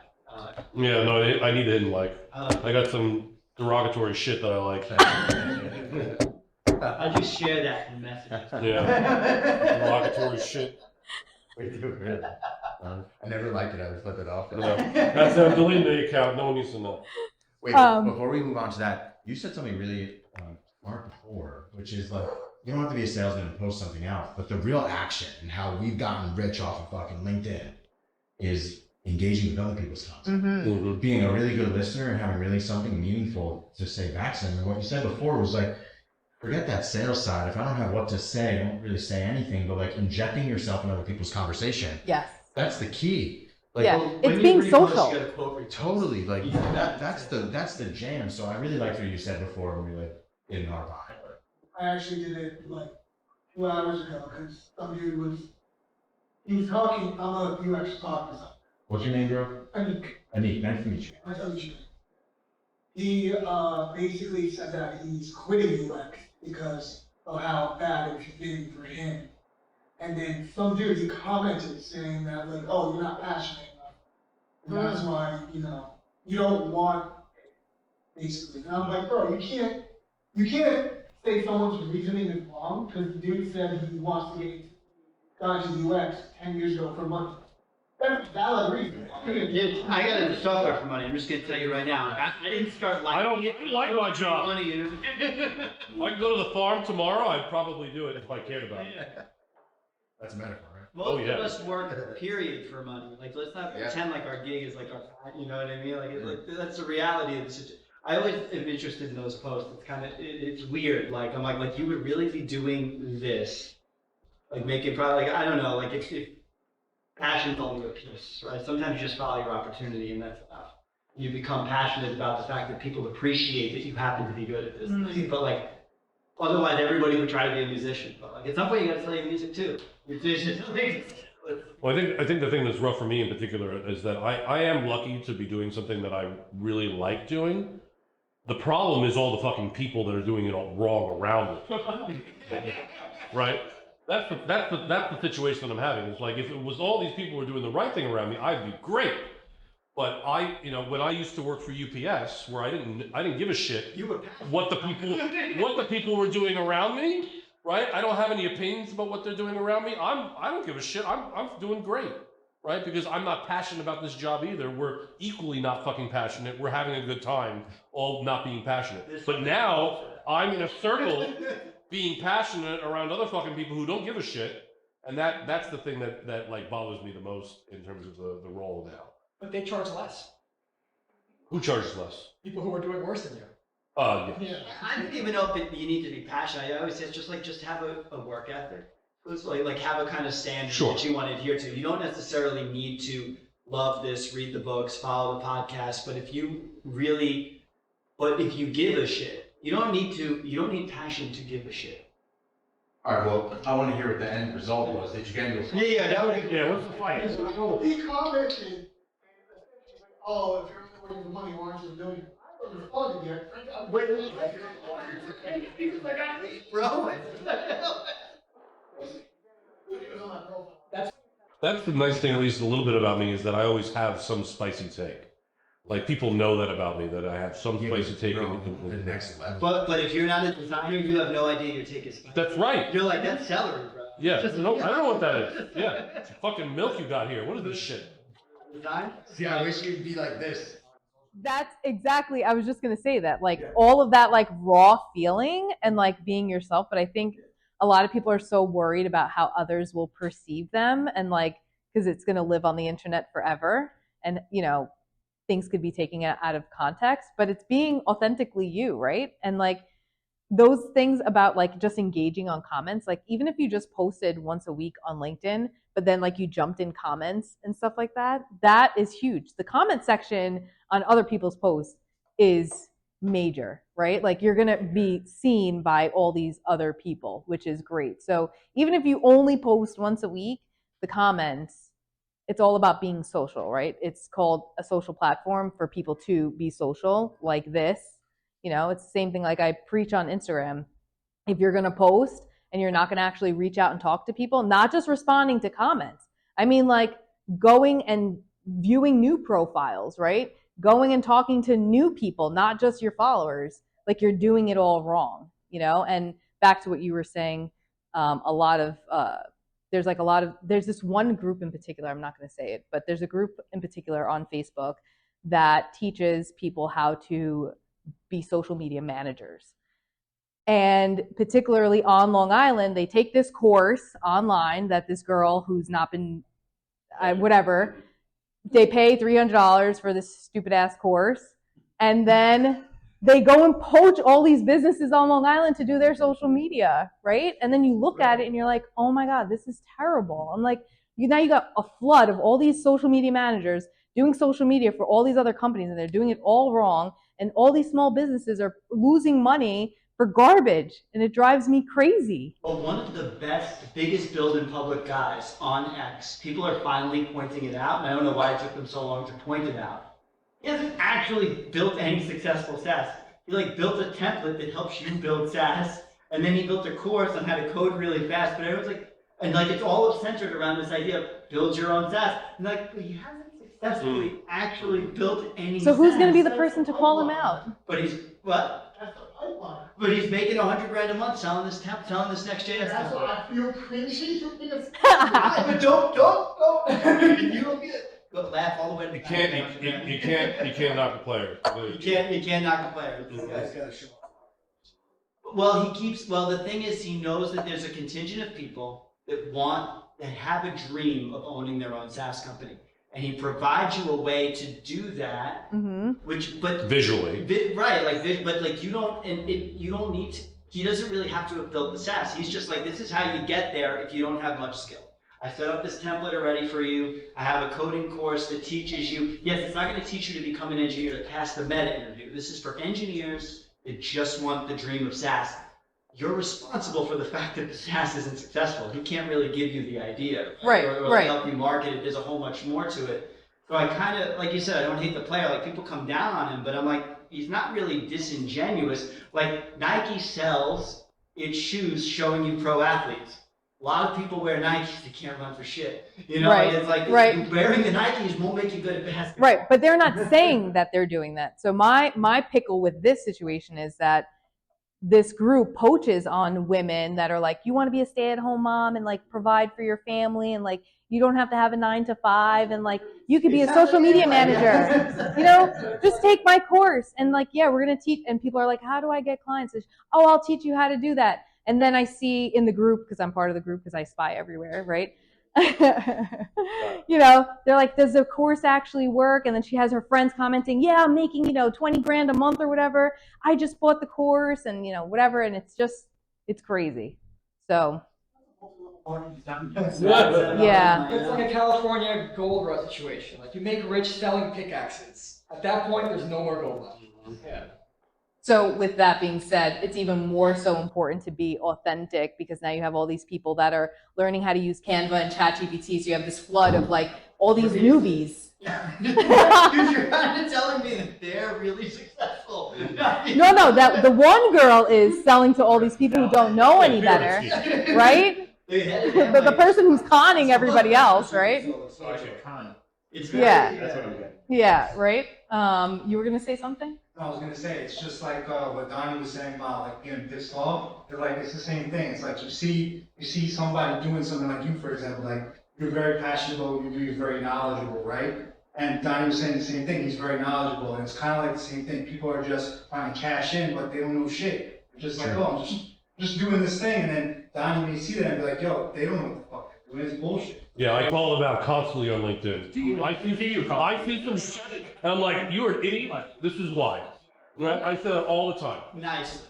Yeah, no, I need a hidden like. I got some derogatory shit that I like. I just share that in messages. Yeah. Derogatory shit. We do really. I never liked it. I would flip it off. No. That's deleting the account. No one needs to know. Wait, before we move on to that, you said something really smart before, which is like, you don't have to be a salesman and post something out, but the real action and how we've gotten rich off of fucking LinkedIn is engaging with other people's content. Mm-hmm. Being a really good listener and having really something meaningful to say back to them. And what you said before was like, forget that sales side. If I don't have what to say, I don't really say anything, but like injecting yourself in other people's conversation. Yes. That's the key. Like, yeah, it's being social. Totally, like that's the jam. So I really liked what you said before when we like in our behind. I actually did it like 2 hours ago because some dude he was talking. I don't know if you actually talked to something. What's your name, bro? Anik, nice to meet you. Nice to meet you. He basically said that he's quitting UX because of how bad it's been for him. And then some dude, he commented saying that, like, oh, you're not passionate enough. And that's why, you don't want, basically. And I'm like, bro, you can't say someone's reasoning is wrong because the dude said he wants to get into UX 10 years ago for money. That's a valid reason. I got into software for money. I'm just gonna tell you right now. I didn't start liking I don't like my job. money. If I could go to the farm tomorrow, I'd probably do it if I cared about it. That's a metaphor, right? Most of us work, period, for money. Like, let's not pretend like our gig is like our, you know what I mean? Like that's the reality of the situation. I always am interested in those posts. It's kind of, it's weird. Like, I'm like, you would really be doing this, like making probably, like, I don't know, like if passion's only a piece, right? Sometimes you just follow your opportunity and that's enough. You become passionate about the fact that people appreciate that you happen to be good at this. But like, otherwise everybody would try to be a musician. But like, at some point you gotta play music too. Well, I think the thing that's rough for me in particular is that I am lucky to be doing something that I really like doing. The problem is all the fucking people that are doing it all wrong around it. Right? That's the situation that I'm having. It's like, if it was all these people who were doing the right thing around me, I'd be great. But when I used to work for UPS, where I didn't give a shit what the people were doing around me, right? I don't have any opinions about what they're doing around me. I don't give a shit. I'm doing great, right? Because I'm not passionate about this job either. We're equally not fucking passionate. We're having a good time, all not being passionate. But now I'm in a circle being passionate around other fucking people who don't give a shit, and that's the thing that like bothers me the most in terms of the role now. But they charge less. Who charges less? People who are doing worse than you. Yes. Yeah. I don't even know if you need to be passionate. I always say it's just have a work ethic. let's like have a kind of standard Sure. that you want to adhere to. You don't necessarily need to love this, read the books, follow the podcast, but if you give a shit, you don't need passion to give a shit. All right, well, I want to hear what the end result was. Did you get into a fight? Yeah, that would be Yeah, what's the fight? He commented, oh, if you're only the money, why aren't you a millionaire? I haven't responded yet. Wait. bro. That's the nice thing, at least a little bit about me, is that I always have some spicy take. Like, people know that about me, that I have some spicy take. The next level. But if you're not a designer, you have no idea your take is spicy. That's right. You're like, that's celery, bro. Yeah, no, I don't know what that is. Yeah, it's fucking milk you got here. What is this shit? Design? See, I wish you'd be like this. That's exactly, I was just going to say that, like, all of that, like, raw feeling and, like, being yourself. But I think a lot of people are so worried about how others will perceive them, and, like, because it's going to live on the internet forever. And, you know, things could be taken out of context, but it's being authentically you, right? And, like, those things about, like, just engaging on comments, like, even if you just posted once a week on LinkedIn, but then, like, you jumped in comments and stuff like that, that is huge. The comment section on other people's posts is major, right? Like, you're going to be seen by all these other people, which is great. So even if you only post once a week, the comments, it's all about being social, right? It's called a social platform for people to be social, like this. You know, it's the same thing like I preach on Instagram. If you're going to post and you're not going to actually reach out and talk to people, not just responding to comments. I mean, like, going and viewing new profiles, right? Going and talking to new people, not just your followers. Like, you're doing it all wrong, you know? And back to what you were saying, there's this one group in particular, I'm not going to say it, but there's a group in particular on Facebook that teaches people how to be social media managers. And particularly on Long Island, they take this course online that this girl who's not been, whatever, they pay $300 for this stupid ass course. And then they go and poach all these businesses on Long Island to do their social media, right? And then you look at it and you're like, oh my God, this is terrible. I'm like, now you got a flood of all these social media managers doing social media for all these other companies, and they're doing it all wrong. And all these small businesses are losing money for garbage, and it drives me crazy. Well, one of the biggest build in public guys on X, people are finally pointing it out, and I don't know why it took them so long to point it out. He hasn't actually built any successful SaaS. He like built a template that helps you build SaaS, and then he built a course on how to code really fast. But everyone's like, and like it's all centered around this idea of build your own SaaS. And like, he hasn't successfully actually built any. So who's going to be the SaaS. person to call him out? But he's what? That's the pipeline. But he's making $100,000 a month selling this Next.js. That's why I feel cringy for being a But don't. You don't get. Go laugh all the way to the You can't knock a player. You can't knock a player. This guy's gotta show up. Well, the thing is, he knows that there's a contingent of people that have a dream of owning their own SaaS company. And he provides you a way to do that, Visually. You don't need to, he doesn't really have to have built the SaaS. He's just like, this is how you get there if you don't have much skill. I set up this template already for you. I have a coding course that teaches you. Yes, it's not going to teach you to become an engineer to pass the meta interview. This is for engineers that just want the dream of SaaS. You're responsible for the fact that the SaaS isn't successful. He can't really give you the idea, or help you market it. There's a whole much more to it. So I kind of, like you said, I don't hate the player. Like, people come down on him, but I'm like, he's not really disingenuous. Like, Nike sells its shoes showing you pro athletes. A lot of people wear Nikes that can't run for shit. You know, Right, it's like right. wearing the Nikes won't make you good at basketball. Right, but they're not saying that they're doing that. So my pickle with this situation is that this group poaches on women that are like, you want to be a stay-at-home mom and like provide for your family, and like you don't have to have a 9-to-5, and like you could be a social media manager. You know, just take my course, and like, yeah, we're gonna teach. And people are like, how do I get clients? Oh, I'll teach you how to do that. And then I see in the group, because I'm part of the group because I spy everywhere, right? You know, they're like, does the course actually work? And then she has her friends commenting, yeah, I'm making, $20,000 a month or whatever. I just bought the course, and whatever. And it's crazy. So Yeah. It's like a California gold rush situation. Like you make rich selling pickaxes. At that point, there's no more gold left. Yeah. So with that being said, it's even more so important to be authentic because now you have all these people that are learning how to use Canva and ChatGPT. So you have this flood of like all these newbies. Dude, you're kind of telling me that they're really successful. No, that the one girl is selling to all these people who don't know any better, right? The person who's conning everybody else, right? It's Yeah. That's what I'm getting. Yeah, right? You were gonna say something? I was gonna say, it's just like what Donnie was saying about like being pissed off. It's the same thing. It's like you see somebody doing something like you, for example, like you're very passionate about what you do, you're very knowledgeable, right? And Donnie was saying the same thing. He's very knowledgeable, and it's kind of like the same thing. People are just trying to cash in, but they don't know shit. They're just like, oh, I'm just doing this thing, and then Donnie may see that and be like, yo, they don't know what the fuck they're doing. It's bullshit. Yeah, I call them out constantly on LinkedIn. I see them shit, and I'm like, you're an idiot. This is why. Right? I say that all the time. Nice.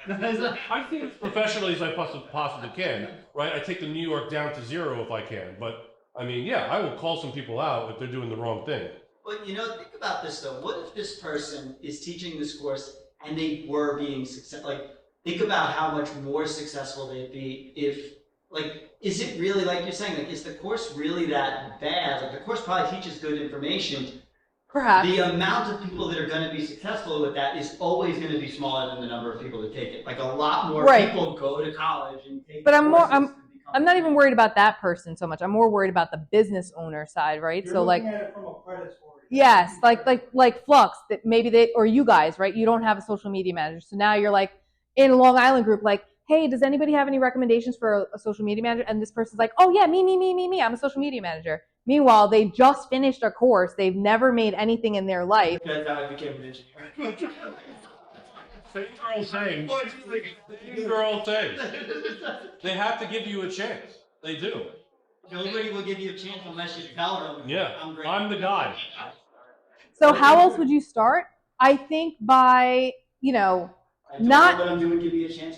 I think as professionally as I possibly can. Right? I take the New York down to 0 if I can. But I mean, yeah, I will call some people out if they're doing the wrong thing. But think about this though. What if this person is teaching this course and they were being successful? Like, think about how much more successful they'd be if, like, is it really, like you're saying, like, is the course really that bad? Like, the course probably teaches good information. Perhaps. The amount of people that are going to be successful with that is always going to be smaller than the number of people that take it. Like, a lot more people go to college and take. But I'm not even worried about that person so much. I'm more worried about the business owner side, right? You're so like, looking at it from a predatory. yes, like Flux, that maybe they or you guys, right? You don't have a social media manager, so now you're like in a Long Island group, like, hey, does anybody have any recommendations for a social media manager? And this person's like, oh yeah, me. I'm a social media manager. Meanwhile, they just finished a course. They've never made anything in their life. That's how I became an engineer. Same girl saying. Same girl saying. They have to give you a chance. They do. Nobody will give you a chance unless you tell them. Yeah, I'm great. I'm the guy. So how else would you start? I think by, not. What I'm doing, give you a chance.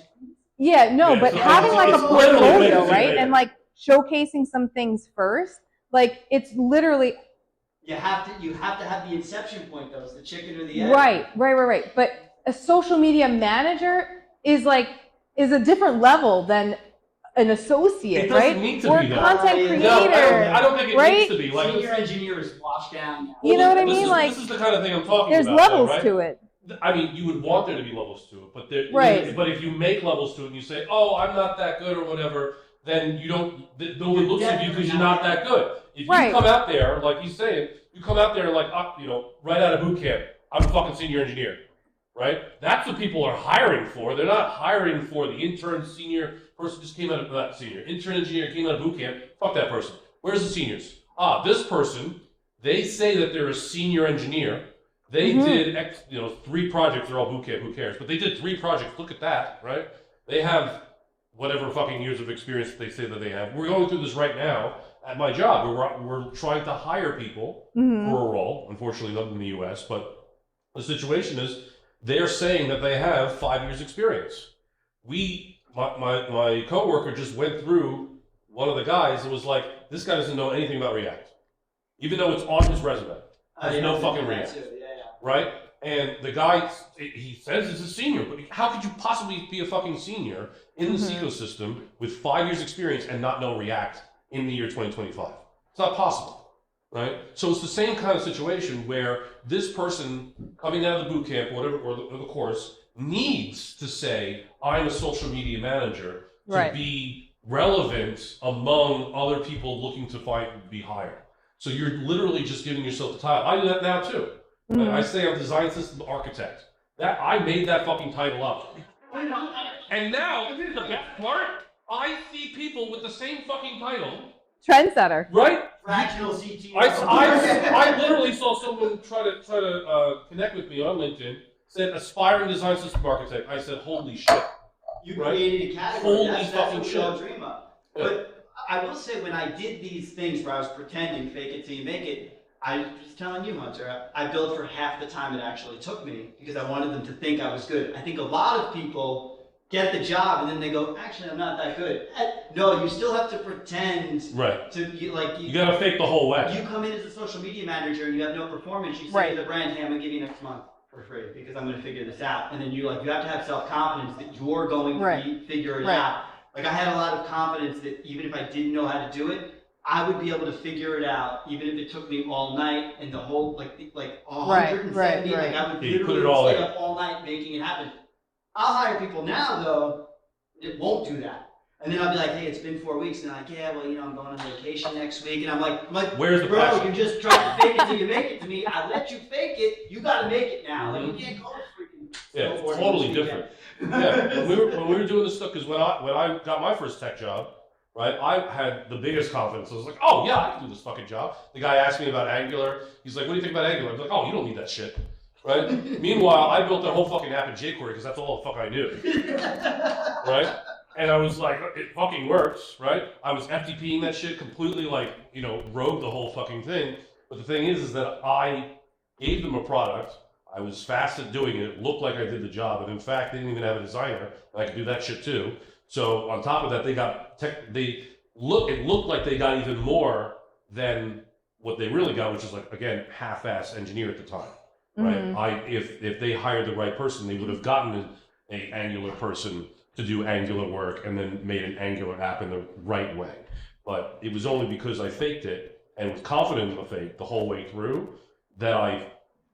Yeah, no, Yeah, but so having like a it's literally portfolio, amazing, right? yeah. And like showcasing some things first. Like it's literally. You have to have the inception point though. It's the chicken or the egg. Right. But a social media manager is a different level than an associate, It doesn't right? need to or be that. content creator. No, I don't think it right? needs to be. Like, Senior engineer is washed down. You know what I mean? This is the kind of thing I'm talking there's about. levels right? to it. I mean, you would want there to be levels to it, but Right. But if you make levels to it and you say, "Oh, I'm not that good" or whatever, then you don't. No one looks at you because you're not that good. If you Right. come out there, like he's saying, you come out there like, right out of boot camp, I'm a fucking senior engineer, right? That's what people are hiring for. They're not hiring for the intern, senior person just came out of not senior intern engineer came out of boot camp. Fuck that person. Where's the seniors? This person. They say that they're a senior engineer. They did 3 projects. They're all boot camp. Who cares? But they did 3 projects. Look at that, right? They have whatever fucking years of experience they say that they have. We're going through this right now at my job. We're trying to hire people for a role. Unfortunately, not in the U.S. But the situation is they're saying that they have 5 years experience. My coworker just went through one of the guys and was like, this guy doesn't know anything about React, even though it's on his resume. There's no fucking React. Right? And the guy, he says he's a senior, but how could you possibly be a fucking senior in this ecosystem with 5 years experience and not know React in the year 2025? It's not possible, right? So it's the same kind of situation where this person coming out of the boot camp or the course needs to say, I'm a social media manager to be relevant among other people looking to be hired. So you're literally just giving yourself the title. I do that now too. I say I'm design system architect. That I made that fucking title up. And now, the best part, I see people with the same fucking title. Trendsetter. Right? Fractional CTO. I literally saw someone try to connect with me on LinkedIn, said aspiring design system architect. I said, holy shit. You created a category. Holy that's fucking what we shit. all dream of. Yeah. But I will say, when I did these things where I was pretending, fake it till you make it, I was telling you, Hunter, I built for half the time it actually took me because I wanted them to think I was good. I think a lot of people get the job, and then they go, actually, I'm not that good. No, you still have to pretend. Right. To you gotta fake the whole way. You come in as a social media manager and you have no performance. You say Right. to the brand, hey, I'm gonna give you next month for free because I'm gonna figure this out. And then you have to have self-confidence that you're going to figure it out. Like I had a lot of confidence that even if I didn't know how to do it, I would be able to figure it out, even if it took me all night and the whole like 170. Like I would literally stay up all night making it happen. I'll hire people now though that won't do that. And then I'll be like, hey, it's been 4 weeks. And they're like, yeah, well, I'm going on vacation next week. And I'm like, where's the bro, passion? you just tried to fake it till you make it to me. I let you fake it. You got to make it now. Like, you can't go freaking. Yeah, it's totally different. Yeah, when we were doing this stuff, because when I got my first tech job, right, I had the biggest confidence. I was like, oh, yeah, I can do this fucking job. The guy asked me about Angular. He's like, what do you think about Angular? I was like, oh, you don't need that shit. Right? Meanwhile, I built that whole fucking app in jQuery because that's all the fuck I knew. Right? And I was like, it fucking works, right? I was FTPing that shit completely, like, rogue the whole fucking thing. But the thing is that I gave them a product. I was fast at doing it. It looked like I did the job. And in fact, they didn't even have a designer. And I could do that shit too. So on top of that, it looked like they got even more than what they really got, which is like, again, half-ass engineer at the time, right? Mm-hmm. If they hired the right person, they would have gotten an Angular person to do Angular work and then made an Angular app in the right way. But it was only because I faked it and was confident in the fake the whole way through that I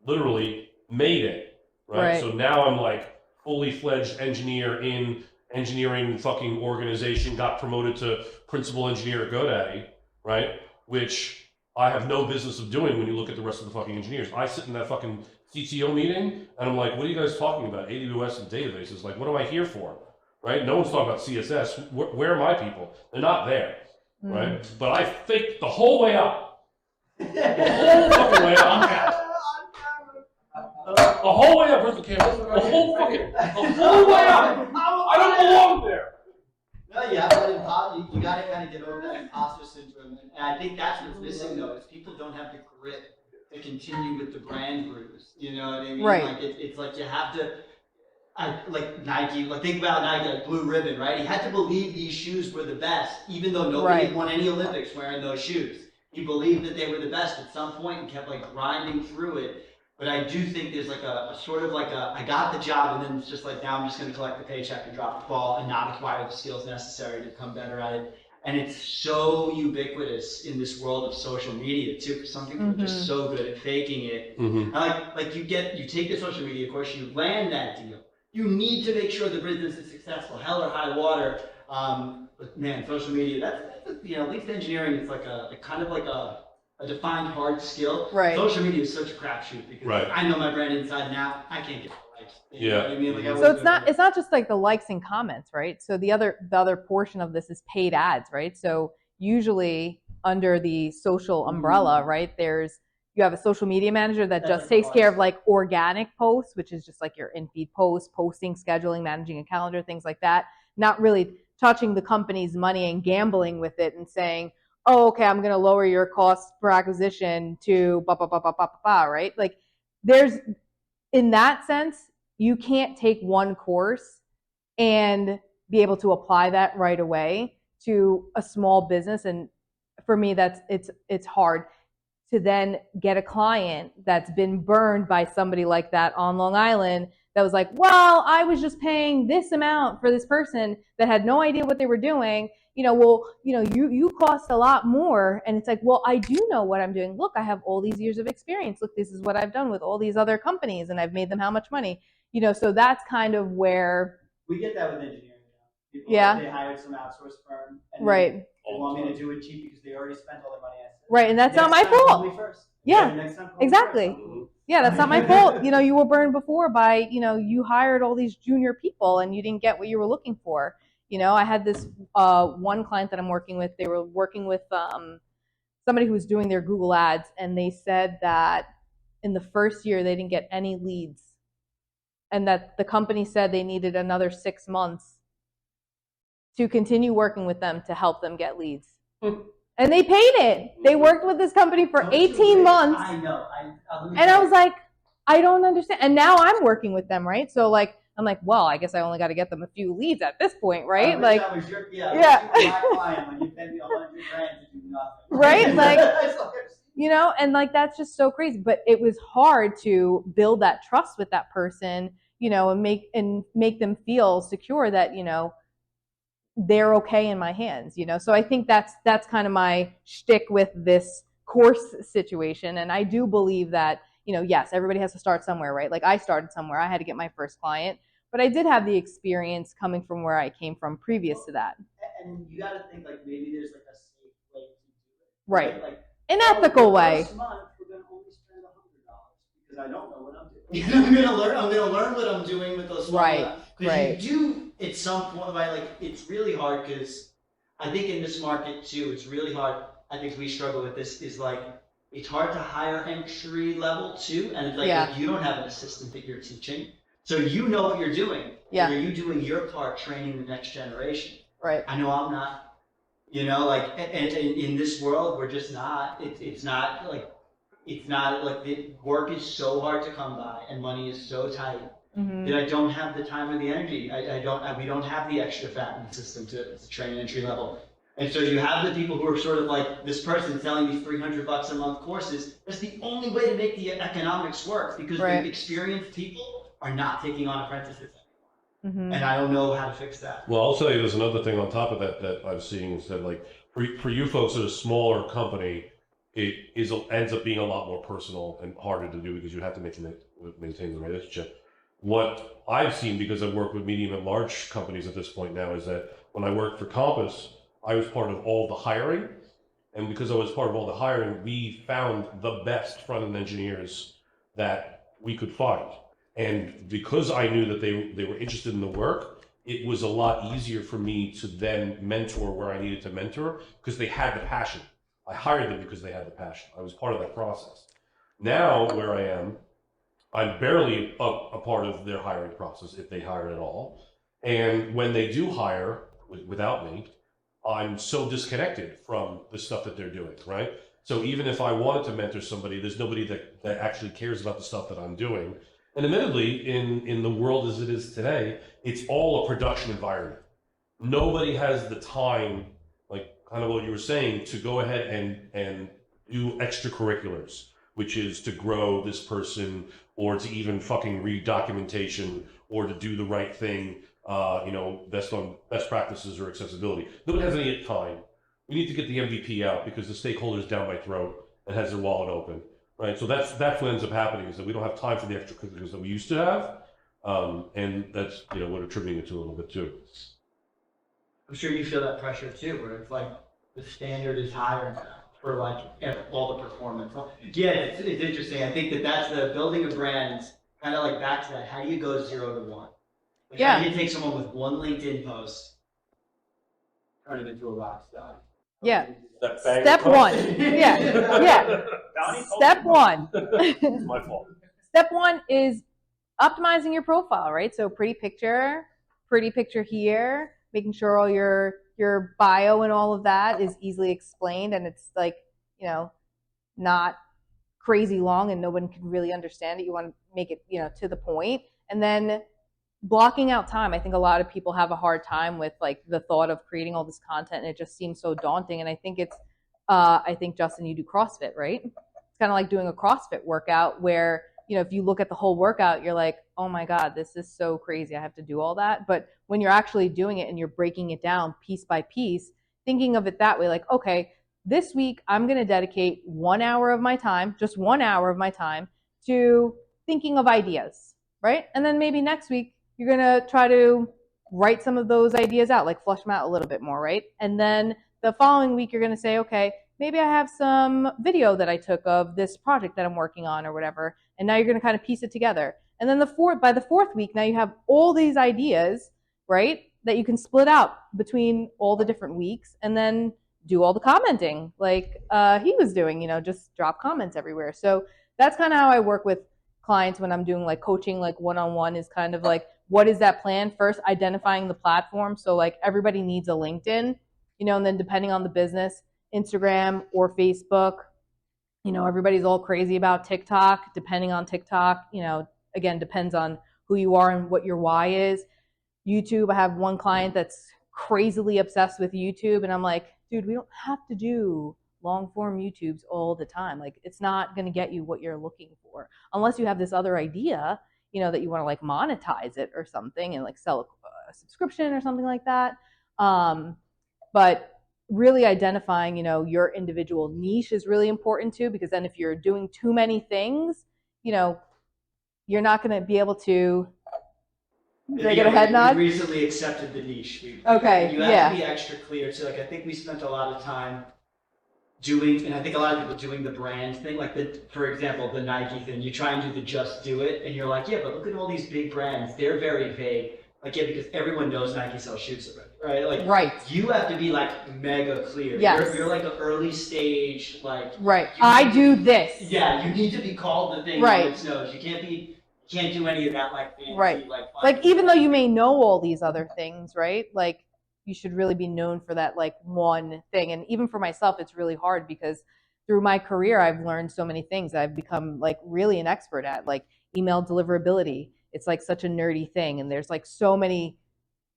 literally made it, right? So now I'm like fully fledged engineer in engineering fucking organization, got promoted to principal engineer at GoDaddy, right? Which I have no business of doing when you look at the rest of the fucking engineers. I sit in that fucking CTO meeting and I'm like, what are you guys talking about? AWS and databases, like what am I here for? Right? No one's talking about CSS. Where are my people? They're not there, right? But I faked the whole way up. The whole fucking way up. The whole way up. Where's the camera? The whole way up. I don't belong there. No, yeah, but you got to kind of get over that imposter syndrome. And I think that's what's missing, though, is people don't have the grit to continue with the brand bruise. You know what I mean? Right. Like, it's like you have to... like Nike, like think about Nike, like Blue Ribbon, right? He had to believe these shoes were the best, even though nobody won any Olympics wearing those shoes. He believed that they were the best at some point and kept like grinding through it. But I do think there's like a sort of like I got the job and then it's just like now I'm just going to collect the paycheck and drop the ball and not acquire the skills necessary to become better at it. And it's so ubiquitous in this world of social media too, because some people are just so good at faking it. Like you take the social media course, you land that deal. You need to make sure the business is successful, hell or high water. But man, social media, that's at least engineering, it's like a kind of like a defined hard skill. Right. Social media is such a crapshoot because I know my brand inside and out. I can't get the likes. You know what I mean? Like, so it's not just like the likes and comments, right? So the other portion of this is paid ads, right? So usually under the social umbrella, right, you have a social media manager that just takes care of like organic posts, which is just like your in-feed posts, posting, scheduling, managing a calendar, things like that. Not really touching the company's money and gambling with it and saying, oh, okay, I'm going to lower your cost per acquisition to right? Like in that sense, you can't take one course and be able to apply that right away to a small business. And for me, it's hard to then get a client that's been burned by somebody like that on Long Island that was like, well, I was just paying this amount for this person that had no idea what they were doing. You cost a lot more. And it's like, well, I do know what I'm doing. Look, I have all these years of experience. Look, this is what I've done with all these other companies and I've made them how much money, so that's kind of where. We get that with engineering. People, they hired some outsourced firm and they want me to do it cheap because they already spent all their money. Right, and that's not my fault. Yeah, exactly. Yeah, that's not my fault. You were burned before by, you hired all these junior people and you didn't get what you were looking for. I had this one client that I'm working with. They were working with somebody who was doing their Google ads, and they said that in the first year they didn't get any leads, and that the company said they needed another 6 months to continue working with them to help them get leads. And they paid it. They worked with this company for 18 months. I know. And I was like, I don't understand. And now I'm working with them, right? So like I'm like, well, I guess I only got to get them a few leads at this point, right? Like, like, I was your, yeah. my client when you paid me $100,000 to do nothing. Right? Like, you know, and like, that's just so crazy. But it was hard to build that trust with that person, you know, and make them feel secure that, you know, they're okay in my hands, you know? So I think that's kind of my shtick with this course situation. And I do believe that, you know, yes, everybody has to start somewhere, right? Like I started somewhere, I had to get my first client, but I did have the experience coming from where I came from previous to that. And you got to think like maybe there's like a safe way to do it. Right. Like, an ethical way. First month, we're going to only spend $100 because I don't know what I'm doing. I'm going to learn what I'm doing with those. Right. Because you do at some point, right? Like it's really hard because I think in this market too, it's really hard. I think we struggle with this is like, it's hard to hire entry level too. And it's like you don't have an assistant that you're teaching. So you know what you're doing. Yeah. Are you doing your part training the next generation? Right. I know I'm not. You know, like, and in this world, we're just not. It's not like the work is so hard to come by, and money is so tight that I don't have the time or the energy. We don't have the extra fat in the system to train entry level. And so you have the people who are sort of like this person selling these $300 a month courses. That's the only way to make the economics work because the experienced people are not taking on apprentices. And I don't know how to fix that. Well, I'll tell you, there's another thing on top of that I've seen is that like for you folks at a smaller company, ends up being a lot more personal and harder to do because you have to maintain the relationship. What I've seen, because I've worked with medium and large companies at this point now, is that when I worked for Compass, I was part of all the hiring. And because I was part of all the hiring, we found the best front-end engineers that we could find. And because I knew that they were interested in the work, it was a lot easier for me to then mentor where I needed to mentor because they had the passion. I hired them because they had the passion. I was part of that process. Now, where I am, I'm barely a part of their hiring process, if they hire at all. And when they do hire without me, I'm so disconnected from the stuff that they're doing, right? So even if I wanted to mentor somebody, there's nobody that actually cares about the stuff that I'm doing. And admittedly, in the world as it is today, it's all a production environment. Nobody has the time, like kind of what you were saying, to go ahead and do extracurriculars, which is to grow this person or to even fucking read documentation or to do the right thing, best practices or accessibility. Nobody has any time. We need to get the MVP out because the stakeholder's down my throat and has their wallet open. Right, so that's what ends up happening is that we don't have time for the extracurriculars that we used to have, and that's what attributing it to a little bit too. I'm sure you feel that pressure too, where it's like the standard is higher for like all the performance. Yeah, it's interesting. I think that's the building a brand, kind of like back to that. How do you go 0 to 1? Like, how do you take someone with one LinkedIn post, turn it into a rock star? Yeah. Step one. Yeah. Step one. It's my fault. Step one is optimizing your profile, right? So pretty picture here, making sure all your bio and all of that is easily explained and it's like, not crazy long and no one can really understand it. You want to make it, to the point. And then blocking out time. I think a lot of people have a hard time with like the thought of creating all this content and it just seems so daunting. And I think I think Justin, you do CrossFit, right? It's kind of like doing a CrossFit workout where, if you look at the whole workout, you're like, oh my God, this is so crazy. I have to do all that. But when you're actually doing it and you're breaking it down piece by piece, thinking of it that way, like, okay, this week I'm going to dedicate 1 hour of my time, just 1 hour of my time to thinking of ideas, right? And then maybe next week, you're going to try to write some of those ideas out, like flush them out a little bit more, right? And then the following week, you're going to say, okay, maybe I have some video that I took of this project that I'm working on or whatever. And now you're going to kind of piece it together. And then by the fourth week, now you have all these ideas, right, that you can split out between all the different weeks and then do all the commenting like he was doing, just drop comments everywhere. So that's kind of how I work with clients when I'm doing like coaching, like one-on-one is kind of like, what is that plan? First, identifying the platform. So like everybody needs a LinkedIn, and then depending on the business, Instagram or Facebook, everybody's all crazy about TikTok. Depending on TikTok, again, depends on who you are and what your why is. YouTube, I have one client that's crazily obsessed with YouTube, and I'm like, dude, we don't have to do long form YouTubes all the time. Like, it's not going to get you what you're looking for unless you have this other idea, you know, that you want to like monetize it or something and like sell a subscription or something like that. But really identifying, you know, your individual niche is really important too, because then if you're doing too many things, you know, you're not going to be able to. Did I get a head nod? We recently accepted the niche. Okay, you have to be extra clear too. Like, I think we spent a lot of time doing, and I think a lot of people doing the brand thing, like for example, the Nike thing. You try and do the just do it, and you're like, yeah, but look at all these big brands. They're very vague. Like, yeah, because everyone knows Nike sells shoes already, right? Like, you have to be like mega clear. Yes. You're like an early stage, like. Right. I do this. Yeah, you need to be called the thing on its nose. You can't do any of that like fancy, like even though you may know all these other things, right? Like, you should really be known for that like one thing. And even for myself, it's really hard because through my career, I've learned so many things I've become like really an expert at, like email deliverability. It's like such a nerdy thing, and there's like so many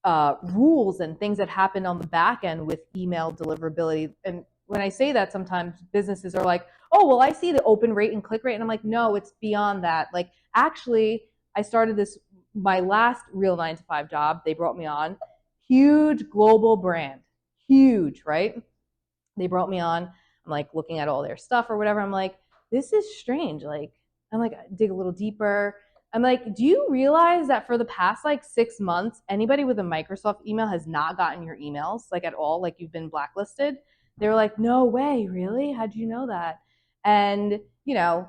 rules and things that happen on the back end with email deliverability. And when I say that, sometimes businesses are like, oh, well, I see the open rate and click rate. And I'm like, no, it's beyond that. Like, actually, I started this, my last real 9-to-5 job, they brought me on, huge global brand, huge, right? They brought me on, I'm like looking at all their stuff or whatever. I'm like, this is strange. Like, I'm like, dig a little deeper. I'm like, do you realize that for the past like 6 months, anybody with a Microsoft email has not gotten your emails, like at all, like you've been blacklisted? They were like, no way, really? How'd you know that? And, you know,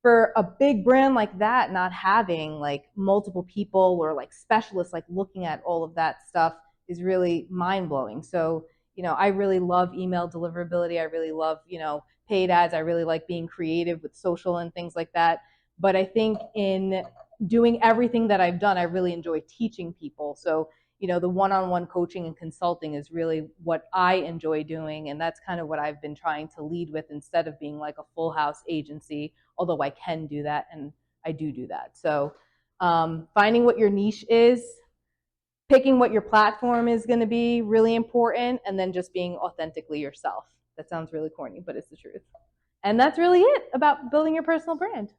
for a big brand like that, not having like multiple people or like specialists like looking at all of that stuff is really mind-blowing. So, you know, I really love email deliverability. I really love, you know, paid ads. I really like being creative with social and things like that. But I think in doing everything that I've done, I really enjoy teaching people. So, you know, the one-on-one coaching and consulting is really what I enjoy doing. And that's kind of what I've been trying to lead with instead of being like a full house agency, although I can do that and I do that. So finding what your niche is, picking what your platform is going to be really important, and then just being authentically yourself. That sounds really corny, but it's the truth. And that's really it about building your personal brand.